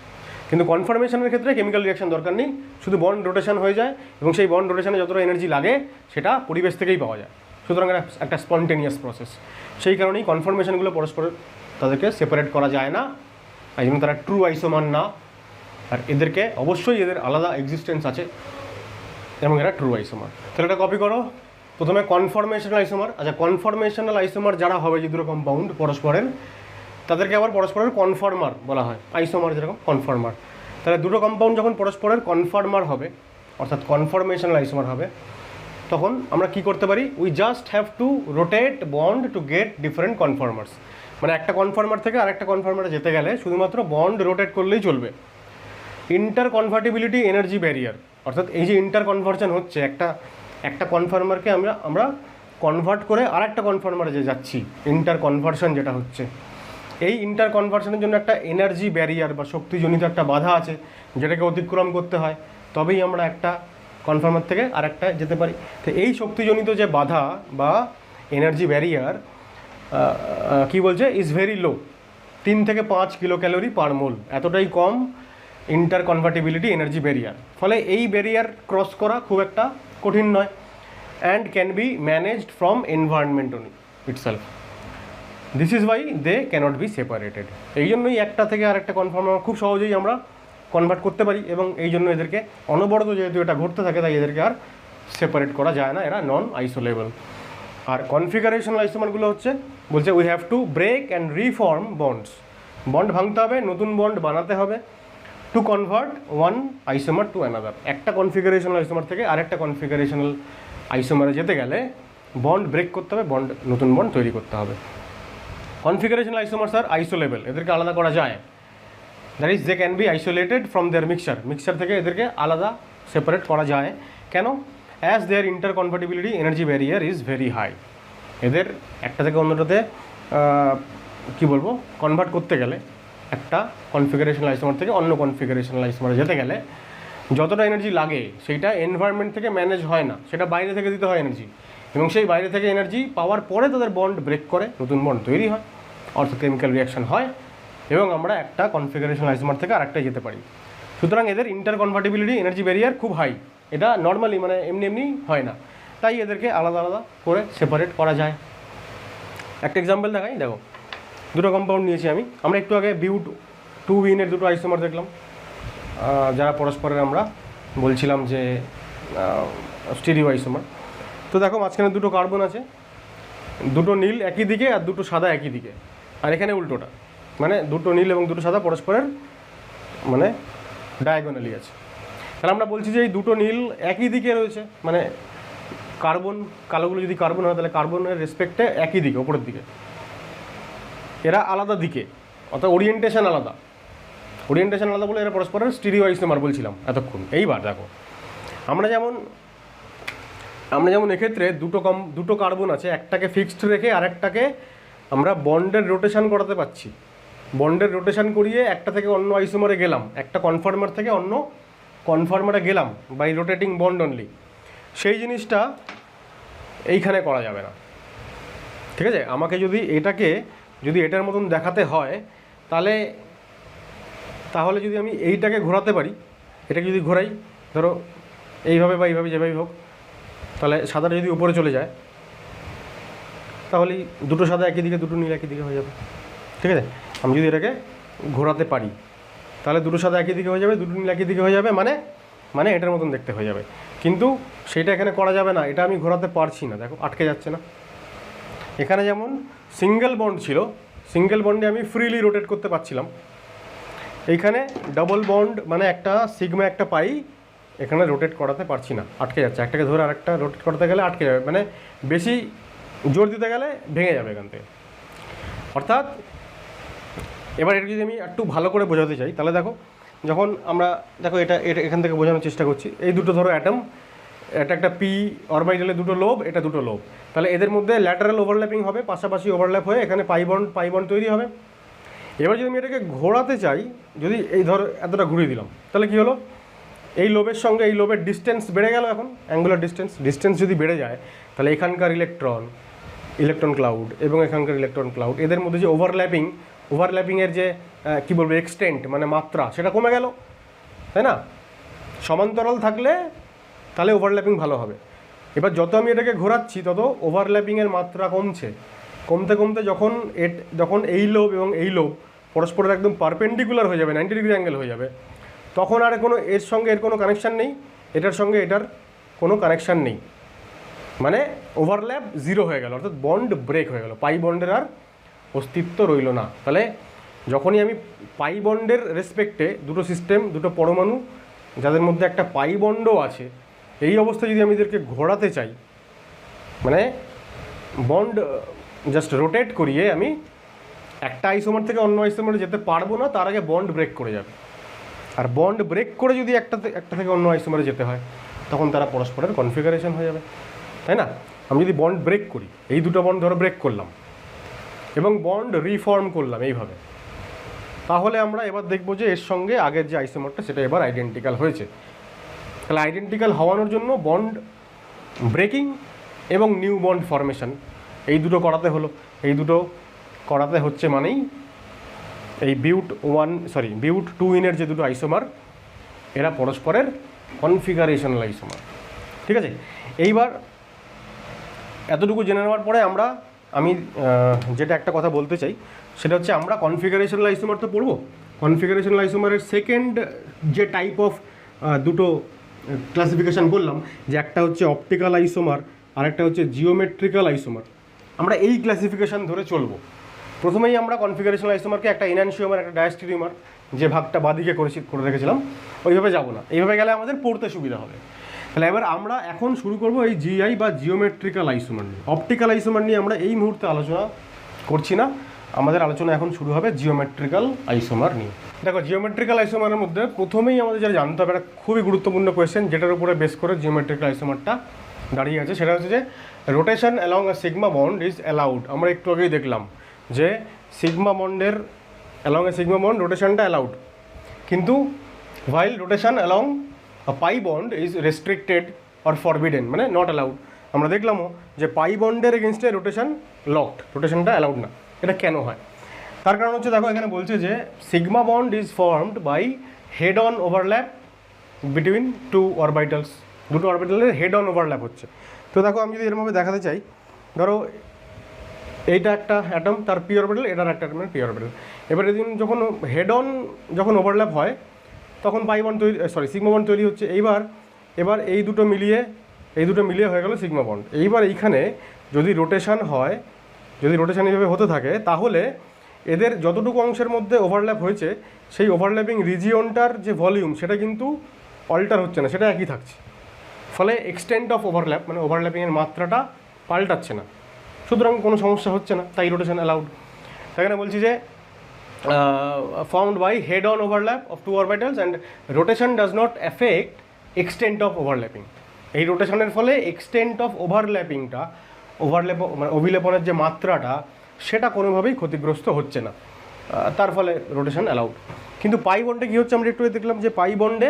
কিন্তু কনফর্মেশনের ক্ষেত্রে কেমিক্যাল রিয়াকশন দরকার নেই, শুধু বন্ড রোটেশন হয়ে যায় এবং সেই বন্ড রোটেশনে যতটা এনার্জি লাগে সেটা পরিবেশ থেকেই পাওয়া যায়। সুতরাং একটা স্পন্টেনিয়াস প্রসেস। সেই কারণেই কনফর্মেশনগুলো পরস্পরের তাদেরকে সেপারেট করা যায় না, এই জন্য তারা ট্রু আইসোমার না। আর এদেরকে অবশ্যই এদের আলাদা এক্সিস্টেন্স আছে এবং এরা ট্রু আইসোমার। তাহলে এটা কপি করো। প্রথমে কনফর্মেশনাল আইসোমার। আচ্ছা, কনফর্মেশনাল আইসোমার যারা হবে যে দুটো কম্পাউন্ড পরস্পরের, তাদেরকে আবার পরস্পরের কনফর্মার বলা হয়, আইসোমার যেরকম কনফর্মার। তাহলে দুটো কম্পাউন্ড যখন পরস্পরের কনফর্মার হবে, অর্থাৎ কনফর্মেশনাল আইসোমার হবে, তখন আমরা কি করতে পারি? We just have to rotate bond to get different conformers. মানে একটা কনফর্মার থেকে আরেকটা কনফর্মারে যেতে গেলে শুধুমাত্র বন্ড রোটেট করলেই চলবে। ইন্টার কনভার্টিবিলিটি এনার্জি ব্যারিয়ার, অর্থাৎ এই যে ইন্টার কনভার্সন হচ্ছে, একটা কনফর্মারকে আমরা কনভার্ট করে আরেকটা কনফর্মারে যে যাচ্ছি, ইন্টার কনভার্সন যেটা হচ্ছে, এই ইন্টার কনভার্সনের জন্য একটা এনার্জি ব্যারিয়ার বা শক্তিজনিত একটা বাধা আছে, যেটাকে অতিক্রম করতে হয়, তবেই আমরা একটা কনফর্মার থেকে আরেকটা যেতে পারি। তো এই শক্তিজনিত যে বাধা বা এনার্জি ব্যারিয়ার কি বলছে, ইজ ভেরি লো, 3 থেকে 5 কিলো ক্যালোরি পার মোল, এতটাই কম ইন্টার কনভার্টিবিলিটি এনার্জি ব্যারিয়ার। ফলে এই ব্যারিয়ার ক্রস করা খুব একটা কঠিন নয়, and can be managed from environment itself. This is why they cannot be separated. এই জন্যই একটা থেকে আরেকটা কনফর্মার খুব সহজেই আমরা কনভার্ট করতে পারি, এবং এই জন্য এদেরকে অনবরত যেহেতু এটা ঘটতে থাকে তাই এদেরকে আর সেপারেট করা যায় না, এরা নন আইসোলেবল। আর কনফিগারেশনাল আইসোমারগুলো হচ্ছে বলছে we have to break and reform bonds, bond ভাঙতে হবে, নতুন বন্ড বানাতে হবে, to convert one isomer to another. একটা কনফিগারেশনাল আইসোমার থেকে আরেকটা কনফিগারেশনাল আইসোমারে যেতে গেলে বন্ড ব্রেক করতে হবে, বন্ড নতুন বন্ড তৈরি করতে হবে। কনফিগারেশনাল আইসোমার্স আর আইসোলেবল, এদেরকে আলাদা করা যায়। That is they can be isolated from their mixture থেকে এদেরকে আলাদা সেপারেট করা যায়। কেন? As their inter কনভার্টিবিলিটি energy barrier is very high. এদের একটা থেকে অন্যটাতে কী বলবো, কনভার্ট করতে গেলে একটা কনফিগারেশনাল আইসোমার থেকে অন্য কনফিগারেশনাল আইসোমারে যেতে গেলে যতটা এনার্জি লাগে সেইটা এনভায়রনমেন্ট থেকে ম্যানেজ হয় না, সেটা বাইরে থেকে দিতে হয় এনার্জি, এবং সেই বাইরে থেকে এনার্জি পাওয়ার পরে তাদের বন্ড ব্রেক করে নতুন বন্ড তৈরি হয়, অর্থাৎ কেমিক্যাল রিয়াকশন হয়, এবং আমরা একটা কনফিগারেশনাল আইসোমার থেকে আরেকটায় যেতে পারি। সুতরাং এদের ইন্টার কনভার্টিবিলিটি এনার্জি ব্যারিয়ার খুব হাই, এটা নর্মালি মানে এমনি এমনি হয় না, তাই এদেরকে আলাদা আলাদা করে সেপারেট করা যায়। একটা এক্সাম্পল দেখাই, দেখো দুটো কম্পাউন্ড নিয়েছি আমরা একটু আগে বিউট 2 দুটো আইসোমার দেখলাম, যারা পরস্পরের আমরা বলছিলাম যে স্টিরিও আইসোমার। তো দেখো মাঝখানে দুটো কার্বন আছে, দুটো নীল একই দিকে আর দুটো সাদা একই দিকে, আর এখানে উল্টোটা, মানে দুটো নীল এবং দুটো সাদা পরস্পরের মানে ডায়াগোনালি আছে। তাহলে আমরা বলছি যে এই দুটো নীল একই দিকে রয়েছে, মানে কার্বন কালোগুলো যদি কার্বন হয় তাহলে কার্বনের রেসপেক্টে একই দিকে, ওপরের দিকে। এরা আলাদা দিকে, অর্থাৎ ওরিয়েন্টেশন আলাদা বলে এরা পরস্পরের স্টিরিও আইসোমার বলছিলাম এতক্ষণ। এইবার দেখো আমরা যেমন এক্ষেত্রে দুটো কার্বন আছে, একটাকে ফিক্সড রেখে আরেকটাকে আমরা বন্ডের রোটেশন করাতে পারছি। বন্ডের রোটেশন করিয়ে একটা থেকে অন্য আইসোমারে গেলাম, একটা কনফার্মার থেকে অন্য কনফার্মারে গেলাম বাই রোটেটিং বন্ড অনলি। সেই জিনিসটা এইখানে করা যাবে না, ঠিক আছে? আমাকে যদি এটার মতন দেখাতে হয় তাহলে যদি আমি এইটাকে ঘোরাতে পারি, এটাকে যদি ঘোরাই ধরো এইভাবে বা এইভাবে যেভাবেই হোক, তাহলে সাদাটা যদি উপরে চলে যায় তাহলেই দুটো সাদা একই দিকে দুটো নীল একই দিকে হয়ে যাবে, ঠিক আছে? আমি যদি এটাকে ঘোরাতে পারি তাহলে দুটো সাদা একই দিকে হয়ে যাবে, দুটো নীল একই দিকে হয়ে যাবে, মানে এটার মতন দেখতে হয়ে যাবে। কিন্তু সেটা এখানে করা যাবে না, এটা আমি ঘোরাতে পারছি না, দেখো আটকে যাচ্ছে না। এখানে যেমন সিঙ্গেল বন্ড ছিল, সিঙ্গেল বন্ডে আমি ফ্রিলি রোটেট করতে পারছিলাম, এইখানে ডাবল বন্ড মানে একটা সিগমা একটা পাই, এখানে রোটেট করাতে পারছি না, আটকে যাচ্ছে। একটাকে ধরে আরেকটা রোটেট করতে গেলে আটকে যাবে, মানে বেশি জোর দিতে গেলে ভেঙে যাবে এখান থেকে। অর্থাৎ এবার এটা যদি আমি একটু ভালো করে বোঝাতে চাই তাহলে দেখো, যখন আমরা এটা এখান থেকে বোঝানোর চেষ্টা করছি, এই দুটো ধরো অ্যাটম, এটা একটা পি অরবিটালে দুটো লোব, এটা দুটো লোব, তাহলে এদের মধ্যে ল্যাটারাল ওভারল্যাপিং হবে, পাশাপাশি ওভারল্যাপ হয়ে এখানে পাই বন্ড তৈরি হবে। এবার যদি আমি এটাকে ঘোরাতে চাই, যদি এই ধরো এতটা ঘুরিয়ে দিলাম, তাহলে কী হলো, এই লোবের সঙ্গে এই লোবের ডিস্টেন্স বেড়ে গেল। এখন অ্যাঙ্গুলার ডিস্টেন্স যদি বেড়ে যায় তাহলে এখানকার ইলেকট্রন ক্লাউড এবং এখানকার ইলেকট্রন ক্লাউড, এদের মধ্যে যে ওভারল্যাপিংয়ের যে কী বলবো এক্সটেন্ট মানে মাত্রা, সেটা কমে গেল, তাই না? সমান্তরাল থাকলে তাহলে ওভারল্যাপিং ভালো হবে। এবার যত আমি এটাকে ঘোরাচ্ছি তত ওভারল্যাপিংয়ের মাত্রা কমতে যখন এই লোব এবং এই লোব পরস্পরের একদম পারপেন্ডিকুলার হয়ে যাবে, 90 ডিগ্রি অ্যাঙ্গেল হয়ে যাবে, তখন আর এর সঙ্গে এর কোনো কানেকশান নেই, এটার সঙ্গে এটার কোনো কানেকশান নেই, মানে ওভারল্যাপ জিরো হয়ে গেল, অর্থাৎ বন্ড ব্রেক হয়ে গেল, পাই বন্ডের আর অস্তিত্ব রইল না। তাহলে যখনই আমি পাই বন্ডের রেসপেক্টে দুটো সিস্টেম, দুটো পরমাণু যাদের মধ্যে একটা পাই বন্ডও আছে, এই অবস্থায় যদি আমি এদেরকে ঘোরাতে চাই, মানে বন্ড জাস্ট রোটেট করিয়ে আমি একটা আইসোমার থেকে অন্য আইসোমারে যেতে পারবো না, তার আগে বন্ড ব্রেক করে যাবে। আর বন্ড ব্রেক করে যদি একটা থেকে অন্য আইসোমারে যেতে হয় তখন তারা পরস্পরের কনফিগারেশন হয়ে যাবে, তাই না? আমি যদি বন্ড ব্রেক করি, এই দুটো বন্ড ধরো ব্রেক করলাম এবং বন্ড রিফর্ম করলাম এইভাবে, তাহলে আমরা এবার দেখবো যে এর সঙ্গে আগের যে আইসোমারটা সেটা এবার আইডেন্টিক্যাল হয়েছে। তাহলে আইডেন্টিক্যাল হওয়ানোর জন্য বন্ড ব্রেকিং এবং নিউ বন্ড ফরমেশন এই দুটো করাতে হচ্ছে মানেই এই বিউট 2 যে দুটো আইসোমার, এরা পরস্পরের কনফিগারেশনাল আইসোমার, ঠিক আছে? এইবার এতটুকু জেনে নেওয়ার পরে আমি যেটা একটা কথা বলতে চাই সেটা হচ্ছে, আমরা কনফিগারেশনাল আইসোমার তো পড়বো। কনফিগারেশনাল আইসোমারের সেকেন্ড যে টাইপ অফ দুটো ক্লাসিফিকেশান বললাম, যে একটা হচ্ছে অপটিক্যাল আইসোমার আর একটা হচ্ছে জিওমেট্রিক্যাল আইসোমার, আমরা এই ক্লাসিফিকেশান ধরে চলবো। প্রথমেই আমরা কনফিগারেশনাল আইসোমারকে একটা এনানশিওমার একটা ডায়াস্টেরিওমার যে ভাগটা বাদিকে করে রেখেছিলাম ওইভাবে যাব না, এইভাবে গেলে আমাদের পড়তে সুবিধা হবে। তাহলে এবার আমরা এখন শুরু করব এই জিআই বা জিওমেট্রিক্যাল আইসোমার নিয়ে। অপটিক্যাল আইসোমার নিয়ে আমরা এই মুহূর্তে আলোচনা করছি না, আমাদের আলোচনা এখন শুরু হবে জিওমেট্রিক্যাল আইসোমার নিয়ে। দেখো, জিওমেট্রিক্যাল আইসোমারের মধ্যে প্রথমেই আমাদের যেটা জানতে হবে, একটা খুবই গুরুত্বপূর্ণ কোয়েশ্চেন যেটার উপরে বেস করে জিওমেট্রিক্যাল আইসোমারটা দাঁড়িয়ে আছে, সেটা হচ্ছে যে rotation along a sigma bond is allowed. আমরা একটু আগেই দেখলাম যে সিগমা বন্ডের অ্যালং এ সিগমা বন্ড রোটেশনটা অ্যালাউড, কিন্তু while rotation along a pi bond is restricted or forbidden, মানে নট অ্যালাউড। আমরা দেখলামও যে পাই বন্ডের এগেনস্টে রোটেশন লকড, রোটেশনটা অ্যালাউড না। এটা কেন হয়? তার কারণ হচ্ছে, দেখো এখানে বলছে যে sigma bond is formed by head on overlap between two orbitals. দুটো অরবিটালের হেড অন ওভারল্যাপ হচ্ছে। তো দেখো, আমি যদি এরভাবে দেখাতে চাই, ধরো এইটা একটা অ্যাটম, তার পি অরবিটাল, এটার একটা অ্যাটমের পি অরবিটাল। এবার এদিন হেড অন যখন ওভারল্যাপ হয় তখন পাই বন্ড সিগমা বন্ড তৈরি হচ্ছে। এবার এই দুটো মিলিয়ে হয়ে গেল সিগমা বন্ড। এইবার এইখানে যদি রোটেশন হয়, যদি রোটেশন এইভাবে হতে থাকে, তাহলে এদের যতটুকু অংশের মধ্যে ওভারল্যাপ হয়েছে সেই ওভারল্যাপিং রিজিয়নটার যে ভলিউম সেটা কিন্তু অল্টার হচ্ছে না, সেটা একই থাকছে। ফলে এক্সটেন্ট অফ ওভারল্যাপ, মানে ওভারল্যাপিংয়ের মাত্রাটা পাল্টাচ্ছে না, সুতরাং কোনো সমস্যা হচ্ছে না, তাই রোটেশন অ্যালাউড। সেখানে বলছি যে formed by head-on overlap of two orbitals and rotation does not affect extent of overlapping. এই রোটেশনের ফলে এক্সটেন্ট অফ ওভারল্যাপিংটা, মানে অভিলেপনের যে মাত্রাটা সেটা কোনোভাবেই ক্ষতিগ্রস্ত হচ্ছে না, তার ফলে রোটেশন অ্যালাউড। কিন্তু পাই বন্ডে কী হচ্ছে, আমরা একটু দেখলাম যে পাই বন্ডে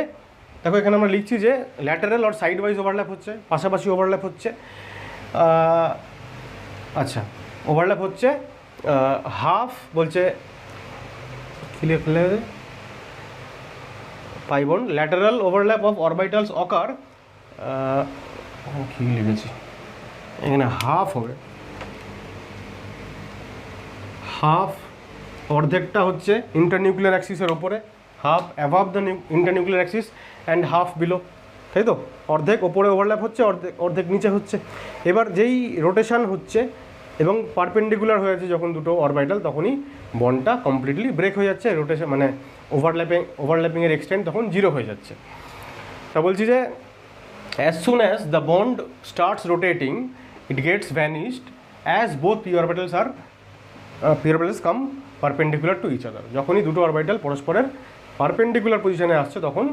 দেখো এখানে আমরা লিখছি যে ল্যাটারাল আর সাইড ওয়াইজ ওভারল্যাপ হচ্ছে, পাশাপাশি ওভারল্যাপ হচ্ছে। আচ্ছা, ওভারল্যাপ হচ্ছে হাফ, বলছে pi bond lateral overlap of orbitals occur, কী লিখেছি এখানে, হাফ হবে, হাফ অর্ধেকটা হচ্ছে ইন্টারনিউক্লিয়ার অ্যাক্সিসের ওপরে, half above the internuclear axis and half below, তাই তো? অর্ধেক ওপরে ওভারল্যাপ হচ্ছে, অর্ধেক নিচে হচ্ছে। এবার যেই রোটেশন হচ্ছে এবং পারপেন্ডিকুলার হয়ে যাচ্ছে যখন দুটো অরবিটাল, তখনই বন্ডটা কমপ্লিটলি ব্রেক হয়ে যাচ্ছে, রোটেশন মানে ওভারল্যাপিংয়ের এক্সটেন্ট তখন জিরো হয়ে যাচ্ছে। তা বলছি যে as soon as the bond starts rotating it gets vanished as both p orbitals come perpendicular to each other. যখনই দুটো অরবিটাল পরস্পরের পারপেন্ডিকুলার পজিশনে আসছে তখন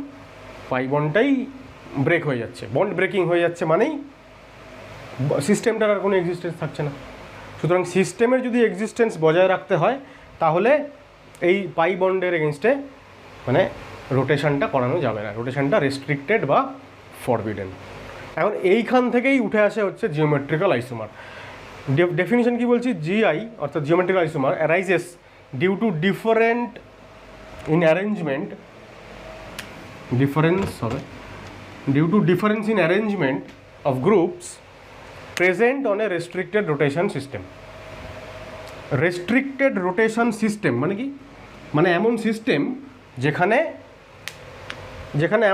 পাই বন্ডটাই ব্রেক হয়ে যাচ্ছে। বন্ড ব্রেকিং হয়ে যাচ্ছে মানেই সিস্টেমটার আর কোনো এক্সিস্টেন্স থাকছে না। সুতরাং সিস্টেমের যদি এক্সিস্টেন্স বজায় রাখতে হয় তাহলে এই পাই বন্ডের এগেনস্টে মানে রোটেশনটা করানো যাবে না, রোটেশনটা রেস্ট্রিক্টেড বা ফরবিডেন। এখন এইখান থেকেই উঠে আসে হচ্ছে জিওমেট্রিক্যাল আইসোমার। ডেফিনিশন কি বলছি, জিআই অর্থাৎ geometrical isomer arises due to difference in arrangement of groups present on a restricted rotation system. Restricted rotation system মানে কি? মানে এমন সিস্টেম যেখানে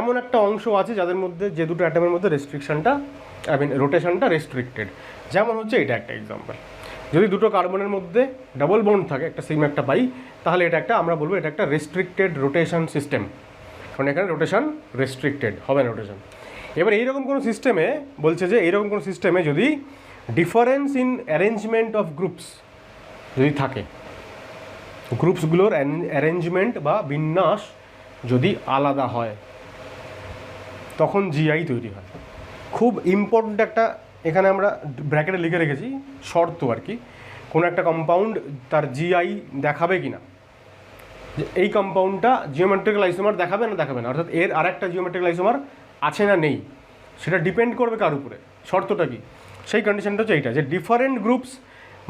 এমন একটা অংশ আছে যাদের মধ্যে, যে দুটো অ্যাটমের মধ্যে রোটেশনটা রেস্ট্রিক্টেড। যেমন হচ্ছে এটা একটা এক্সাম্পল, যদি দুটো কার্বনের মধ্যে ডাবল বন্ড থাকে, একটা সিগমা একটা পাই, তাহলে আমরা বলবো এটা একটা রেস্ট্রিক্টেড রোটেশন সিস্টেম, কারণ এখানে রোটেশন রেস্ট্রিক্টেড হবে না রোটেশন। এবার এইরকম কোনো সিস্টেমে বলছে যে এইরকম কোনো সিস্টেমে যদি difference in arrangement of groups যদি থাকে, গ্রুপসগুলোর অ্যারেঞ্জমেন্ট বা বিন্যাস যদি আলাদা হয়, তখন জিআই তৈরি হয়। খুব ইম্পর্ট্যান্ট একটা এখানে আমরা ব্র্যাকেটে লিখে রেখেছি শর্ত আর কি, কোনো একটা কম্পাউন্ড তার জিআই দেখাবে কি না, যে এই কম্পাউন্ডটা জিওমেট্রিক্যাল আইসোমার দেখাবে না, অর্থাৎ এর আরেকটা জিওমেট্রিক্যাল আইসোমার আছে না নেই, সেটা ডিপেন্ড করবে কার উপরে। শর্তটা কি? সেই কন্ডিশনটা হচ্ছে এইটা, যে different groups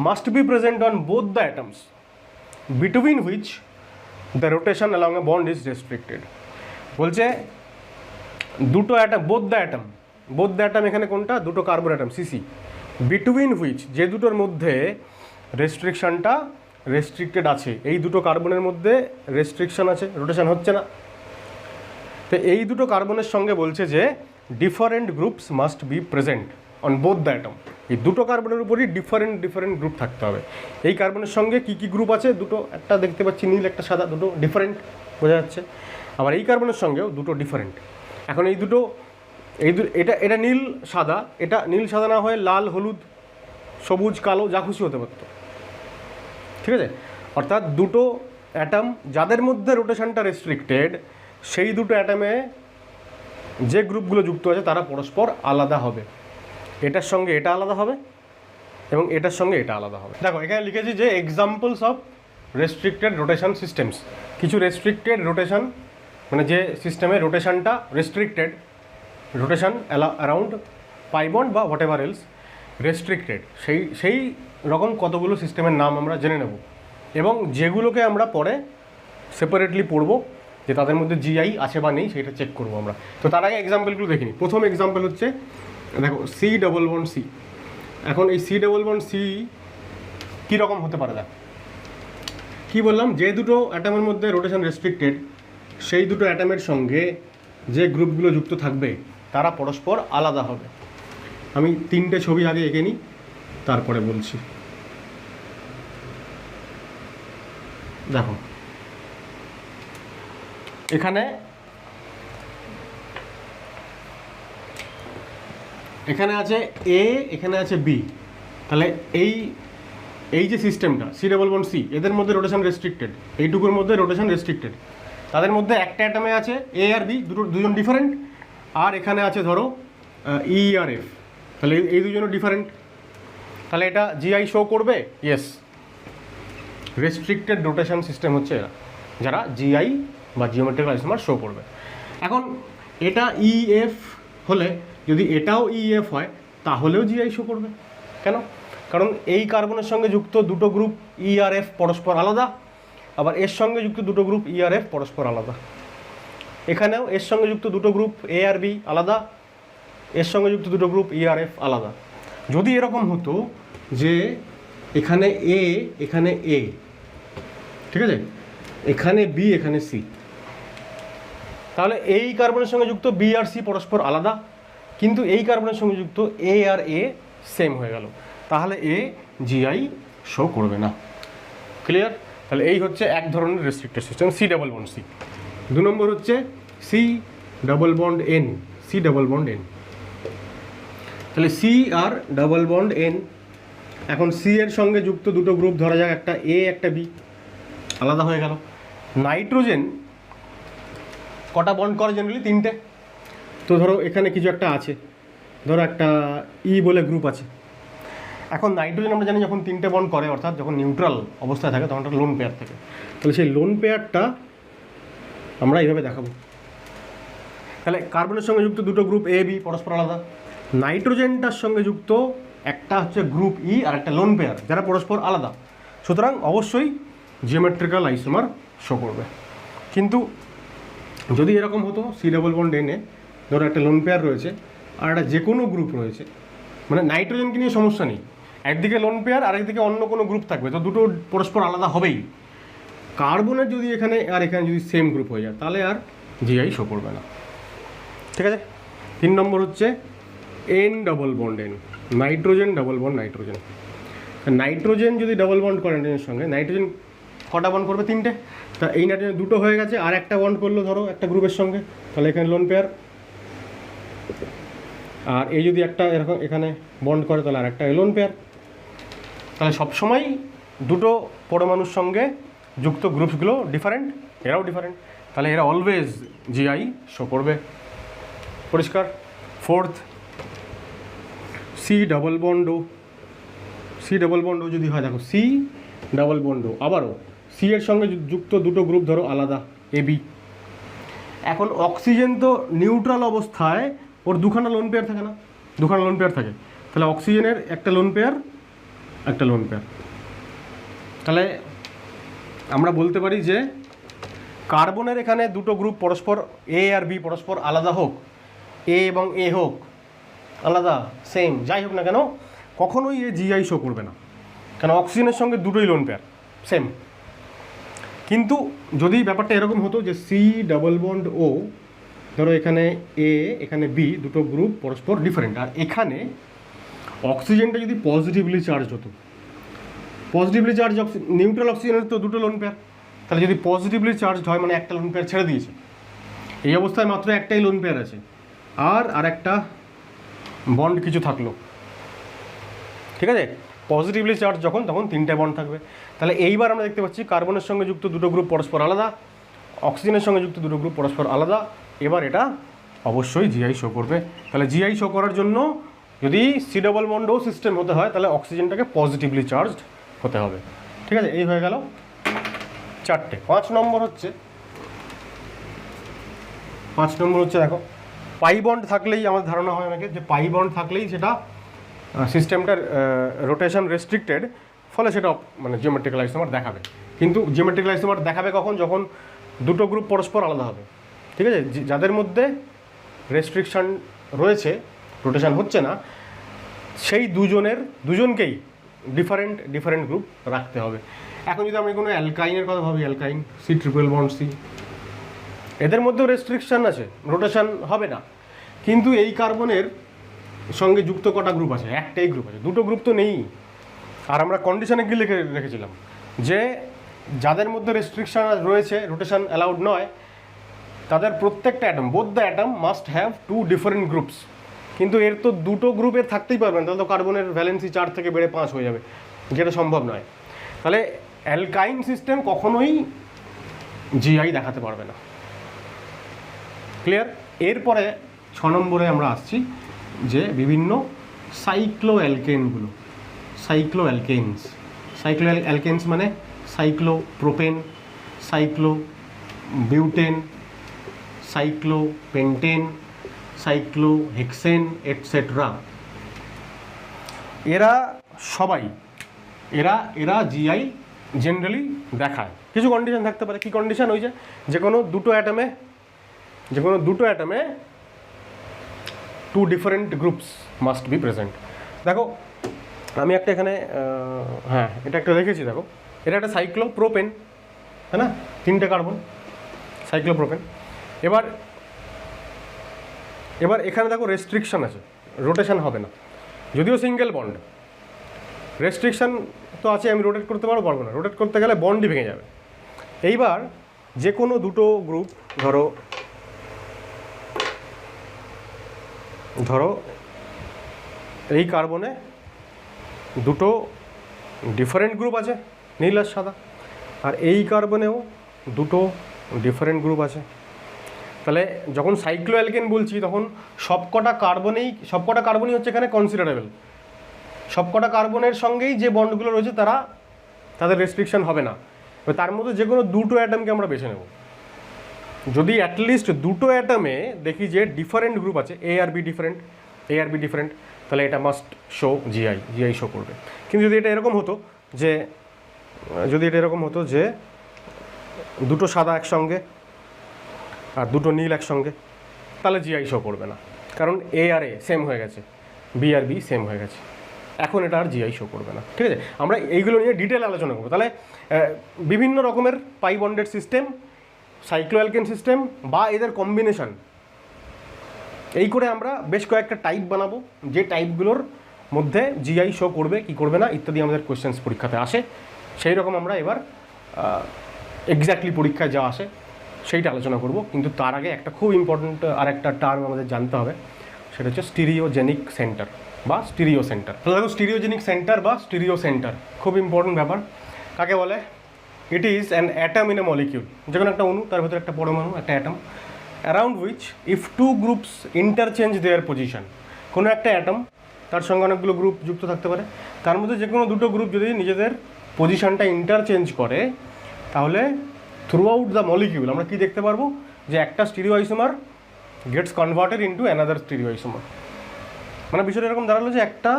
must be present on both the atoms between which the rotation along A bond is restricted. বলছে দুটো অ্যাটম, বোথ দ্য অ্যাটম এখানে কোনটা? দুটো carbon atom CC, between which যে দুটোর মধ্যে রেস্ট্রিকশনটা রেস্ট্রিক্টেড আছে, এই দুটো কার্বনের মধ্যে রেস্ট্রিকশন আছে, রোটেশন হচ্ছে না। তো এই দুটো কার্বনের সঙ্গে বলছে যে different groups must be present on both the atom. এই দুটো কার্বনের উপরই ডিফারেন্ট ডিফারেন্ট গ্রুপ থাকতে হবে। এই কার্বনের সঙ্গে কী কী গ্রুপ আছে, দুটো, একটা দেখতে পাচ্ছি নীল, একটা সাদা, দুটো ডিফারেন্ট বোঝা যাচ্ছে। আবার এই কার্বনের সঙ্গেও দুটো ডিফারেন্ট। এখন এই দুটো এটা এটা নীল সাদা, এটা নীল সাদা না হয়ে লাল, হলুদ, সবুজ, কালো যা খুশি হতে পারত, ঠিক আছে। অর্থাৎ দুটো অ্যাটম যাদের মধ্যে রোটেশনটা রেস্ট্রিক্টেড, সেই দুটো অ্যাটমে যে গ্রুপগুলো যুক্ত আছে তারা পরস্পর আলাদা হবে। এটার সঙ্গে এটা আলাদা হবে এবং এটার সঙ্গে এটা আলাদা হবে। দেখো এখানে লিখেছি যে examples of restricted rotation systems. কিছু রেস্ট্রিক্টেড রোটেশন, মানে যে সিস্টেমে রোটেশনটা restricted, rotation around pi bond বা হোয়াট এভার এলস রেস্ট্রিক্টেড, সেই রকম কতগুলো সিস্টেমের নাম আমরা জেনে নেব এবং যেগুলোকে আমরা পরে সেপারেটলি পড়বো যে তাদের মধ্যে জিআই আছে বা নেই সেটা চেক করবো আমরা। তো তার আগে এক্সাম্পলগুলো দেখে নিই। প্রথম এক্সাম্পল হচ্ছে দেখো সি ডবল বন্ড সি। এখন এই সি ডবল বন্ড সি কীরকম হতে পারে দেখ, কী বললাম, যে দুটো অ্যাটমের মধ্যে রোটেশন রেস্ট্রিক্টেড সেই দুটো অ্যাটমের সঙ্গে যে গ্রুপগুলো যুক্ত থাকবে তারা পরস্পর আলাদা হবে। আমি তিনটে ছবি আগে এঁকে নিই, তারপরে বলছি। দেখো এখানে আছে এ, এখানে আছে বি। তাহলে এই যে সিস্টেমটা সি ডবল বন্ড সি, এদের মধ্যে রোটেশন রেস্ট্রিক্টেড, এইটুকুর মধ্যে রোটেশন রেস্ট্রিক্টেড। তাদের মধ্যে একটা অ্যাটমে আছে এ আর বি, দুজন ডিফারেন্ট, আর এখানে আছে ধরো ই আর এফ, তাহলে এই দুজনও ডিফারেন্ট। তাহলে এটা জিআই শো করবে? ইয়েস, রেস্ট্রিক্টেড রোটেশন সিস্টেম হচ্ছে এরা, যারা জিআই বা জিওমেট্রিক্যাল আইসোমার শো করবে। এখন এটা ইএফ হলে, যদি এটাও ইএফ হয় তাহলেও জিআই শো করবে। কেন? কারণ এই কার্বনের সঙ্গে যুক্ত দুটো গ্রুপ ই আর এফ পরস্পর আলাদা, আবার এর সঙ্গে যুক্ত দুটো গ্রুপ ই আর এফ পরস্পর আলাদা। এখানেও এর সঙ্গে যুক্ত দুটো গ্রুপ এ আর বি আলাদা, এর সঙ্গে যুক্ত দুটো গ্রুপ ই আর এফ আলাদা। যদি এরকম হতো যে এখানে এ, এখানে এ, ঠিক আছে, এখানে বি, এখানে সি, তাহলে এই কার্বনের সঙ্গে যুক্ত বি আর সি পরস্পর আলাদা, কিন্তু এই কার্বনের সঙ্গে যুক্ত এ আর এ সেম হয়ে গেল, তাহলে এ জিআই শো করবে না। ক্লিয়ার? তাহলে এই হচ্ছে এক ধরনের restricted system C double bond C. দু নম্বর হচ্ছে C double bond N. C double bond N, তাহলে সি আর ডাবল বন্ড এন। এখন সি এর সঙ্গে যুক্ত দুটো গ্রুপ, ধরা যাক একটা এ একটা বি, আলাদা হয়ে গেল। নাইট্রোজেন কটা বন্ড করে জেনারেলি? তিনটে। তো ধরো এখানে কিছু একটা আছে, ধরো একটা ই বলে গ্রুপ আছে। এখন নাইট্রোজেন আমরা জানি যখন তিনটে বন্ড করে, অর্থাৎ যখন নিউট্রাল অবস্থায় থাকে তখন একটা লোন পেয়ার থাকে। তাহলে সেই লোন পেয়ারটা আমরা এইভাবে দেখাবো। তাহলে কার্বনের সঙ্গে যুক্ত দুটো গ্রুপ এ বি পরস্পর আলাদা, নাইট্রোজেনটার সঙ্গে যুক্ত একটা হচ্ছে গ্রুপ ই আর একটা লোন পেয়ার যারা পরস্পর আলাদা, সুতরাং অবশ্যই জিওমেট্রিক্যাল আইসোমার শো করবে। কিন্তু যদি এরকম হতো সি ডাবল বন্ড এনে ধরো একটা লোন পেয়ার রয়েছে আর একটা যে কোনো গ্রুপ রয়েছে, মানে নাইট্রোজেনকে নিয়ে সমস্যা নেই, একদিকে লোন পেয়ার আর একদিকে অন্য কোনো গ্রুপ থাকবে, তো দুটো পরস্পর আলাদা হবেই। কার্বনের যদি এখানে আর এখানে যদি সেম গ্রুপ হয়ে যায় তাহলে আর জিআই শো করবে না। ঠিক আছে? 3 নম্বর হচ্ছে N double bond N, nitrogen double bond nitrogen. Nitrogen যদি ডাবল বন্ড করে নাইট্রোজেনের সঙ্গে, নাইট্রোজেন কটা বন্ড করবে? 3টে। তা এই নাইট্রোজেন দুটো হয়ে গেছে, আর একটা বন্ড করলো ধরো একটা গ্রুপের সঙ্গে, তাহলে এখানে লোন পেয়ার। আর এই যদি একটা এরকম এখানে বন্ড করে তাহলে আর একটা লোন পেয়ার। তাহলে সবসময় দুটো পরমাণুর সঙ্গে যুক্ত গ্রুপসগুলো ডিফারেন্ট, এরাও ডিফারেন্ট, তাহলে এরা অলওয়েজ জিআই শো করবে। পরিষ্কার? 4th সি ডাবল বন্ড ও। সি ডাবল বন্ড ও যদি হয়, দেখো সি ডাবল বন্ড ও, আবারও সি এর সঙ্গে যুক্ত দুটো গ্রুপ ধরো আলাদা এ বি। এখন অক্সিজেন তো নিউট্রাল অবস্থায় ওর দুখানা লোন পেয়ার থাকে না? দুখানা লোন পেয়ার থাকে, তাহলে অক্সিজেনের একটা লোন পেয়ার, একটা লোন পেয়ার। তাহলে আমরা বলতে পারি যে কার্বনের এখানে দুটো গ্রুপ পরস্পর এ আর বি পরস্পর আলাদা হোক, এ এবং এ হোক আলাদা, সেম যাই হোক না কেন, কখনোই এ জিআই শো করবে না, কারণ অক্সিজেনের সঙ্গে দুটোই লোন পেয়ার সেম। কিন্তু যদি ব্যাপারটা এরকম হতো যে সি ডাবল বন্ড ও, ধরো এখানে এ এখানে বি, দুটো গ্রুপ পরস্পর ডিফারেন্ট, আর এখানে অক্সিজেনটা যদি পজিটিভলি চার্জ হতো, পজিটিভলি চার্জ নিউট্রাল অক্সিজেনের তো দুটো লোন পেয়ার, তাহলে যদি পজিটিভলি চার্জ হয় মানে একটা লোন পেয়ার ছেড়ে দিয়েছে, এই অবস্থায় মাত্র একটাই লোন পেয়ার আছে, আর একটা বন্ড কিছু থাকলো, ঠিক আছে। পজিটিভলি চার্জ যখন, তখন তিনটে বন্ড থাকবে। তাহলে এইবার আমরা দেখতে পাচ্ছি কার্বনের সঙ্গে যুক্ত দুটো গ্রুপ পরস্পর আলাদা, অক্সিজেনের সঙ্গে যুক্ত দুটো গ্রুপ পরস্পর আলাদা। এবার এটা অবশ্যই জিআই শো করবে। তাহলে জিআই শো করার জন্য যদি সি ডবল বন্ড ও সিস্টেম হতে হয় তাহলে অক্সিজেনটাকে পজিটিভলি চার্জড হতে হবে, ঠিক আছে। এই হয়ে গেল চারটে। 5 নম্বর হচ্ছে দেখো, পাই বন্ড থাকলেই আমার ধারণা হয় অনেকে যে পাই বন্ড থাকলেই সেটা সিস্টেমটার রোটেশন রেস্ট্রিক্টেড, ফলে সেটা মানে জিওমেট্রিক্যাল আইসোমার দেখাবে। কিন্তু জিওমেট্রিক্যাল আইসোমার দেখাবে কখন? যখন দুটো গ্রুপ পরস্পর আলাদা হবে, ঠিক আছে। যাদের মধ্যে রেস্ট্রিকশন রয়েছে, রোটেশন হচ্ছে না, সেই দুজনকেই ডিফারেন্ট গ্রুপ রাখতে হবে। এখন যদি আমি কোনো অ্যালকাইনের কথা ভাবি, alkyne C triple bond C, এদের মধ্যেও রেস্ট্রিকশন আছে, রোটেশন হবে না, কিন্তু এই কার্বনের সঙ্গে যুক্ত কটা গ্রুপ আছে? একটাই গ্রুপ আছে, দুটো গ্রুপ তো নেই। আর আমরা কন্ডিশনে কি লিখে রেখেছিলাম যে যাদের মধ্যে রেস্ট্রিকশন রয়েছে, রোটেশন অ্যালাউড নয়, তাদের প্রত্যেকটা atom, both the atom must have 2 different groups. কিন্তু এর তো দুটো গ্রুপের থাকতেই পারবে না, তাহলে তো কার্বনের ভ্যালেন্সি 4 থেকে বেড়ে 5 হয়ে যাবে, যেটা সম্ভব নয়। তাহলে অ্যালকাইন সিস্টেম কখনোই জিআই দেখাতে পারবে না। ক্লিয়ার? এরপরে 6 নম্বরে আমরা আসছি যে বিভিন্ন সাইক্লো অ্যালকেনস মানে cyclopropane, cyclobutane, cyclopentane, cyclohexane etcetera. এরা জিআই জেনারেলি দেখায়। কিছু কন্ডিশন থাকতে পারে। কি কন্ডিশন? ওই যে কোনো দুটো অ্যাটমে 2 different groups must be present. দেখো আমি একটা এখানে এটা একটা রেখেছি। দেখো এটা একটা সাইক্লোপ্রোপেন, তাই না? 3টে কার্বন, সাইক্লোপ্রোপেন। এবার এখানে দেখো রেস্ট্রিকশন আছে, রোটেশন হবে না, যদিও সিঙ্গেল বন্ড। রেস্ট্রিকশন তো আছে, আমি রোটেট করতে পারবো না, রোটেট করতে গেলে বন্ডই ভেঙে যাবে। এইবার যে কোনো দুটো গ্রুপ, ধরো এই কার্বনে দুটো ডিফারেন্ট গ্রুপ আছে, নীল আর সাদা, আর এই কার্বনেও দুটো ডিফারেন্ট গ্রুপ আছে। তাহলে যখন সাইক্লো অ্যালকেন বলছি তখন সবকটা কার্বনই হচ্ছে এখানে কনসিডারেবল। সবকটা কার্বনের সঙ্গেই যে বন্ডগুলো রয়েছে তাদের রেস্ট্রিকশন হবে না। তার মধ্যে যে কোনো দুটো অ্যাটমকে আমরা বেছে নেব। যদি অ্যাটলিস্ট দুটো অ্যাটমে দেখি যে ডিফারেন্ট গ্রুপ আছে, এ আর বি ডিফারেন্ট, তাহলে এটা মাস্ট শো জিআই শো করবে। কিন্তু যদি এটা এরকম হতো যে দুটো সাদা একসঙ্গে আর দুটো নীল একসঙ্গে, তাহলে জিআই শো করবে না, কারণ এ আর এ সেম হয়ে গেছে, বি আর বি সেম হয়ে গেছে। এখন এটা আর জিআই শো করবে না, ঠিক আছে। আমরা এইগুলো নিয়ে ডিটেল আলোচনা করবো। তাহলে বিভিন্ন রকমের pi bonded system, cyclo alkane system বা এদের কম্বিনেশন, এই করে আমরা বেশ কয়েকটা টাইপ বানাবো, যে টাইপগুলোর মধ্যে জিআই শো করবে কি করবে না ইত্যাদি আমাদের কোয়েশ্চেন্স পরীক্ষাতে আসে। সেই রকম আমরা এবার এক্স্যাক্টলি পরীক্ষায় যা আসে সেইটা আলোচনা করব। কিন্তু তার আগে একটা খুব ইম্পর্ট্যান্ট আর একটা টার্ম আমাদের জানতে হবে, সেটা হচ্ছে স্টিরিওজেনিক সেন্টার বা স্টিরিও সেন্টার। তাহলে দেখো স্টিরিওজেনিক সেন্টার বা স্টিরিও সেন্টার খুব ইম্পর্টেন্ট ব্যাপার। কাকে বলে? It is an atom in a molecule, যে কোনো একটা অণু, তার ভিতরে একটা পরমাণু, একটা atom, around which if 2 groups interchange their position. কোনো একটা অ্যাটম, তার সঙ্গে অনেকগুলো গ্রুপ যুক্ত থাকতে পারে, তার মধ্যে যে কোনো দুটো গ্রুপ যদি নিজেদের পজিশনটা ইন্টারচেঞ্জ করে, তাহলে থ্রু আউট দ্য মলিকিউল আমরা কি দেখতে পারবো? যে একটা stereoisomer gets converted into another stereoisomer. মানে বিষয়টা এরকম দাঁড়ালো যে একটা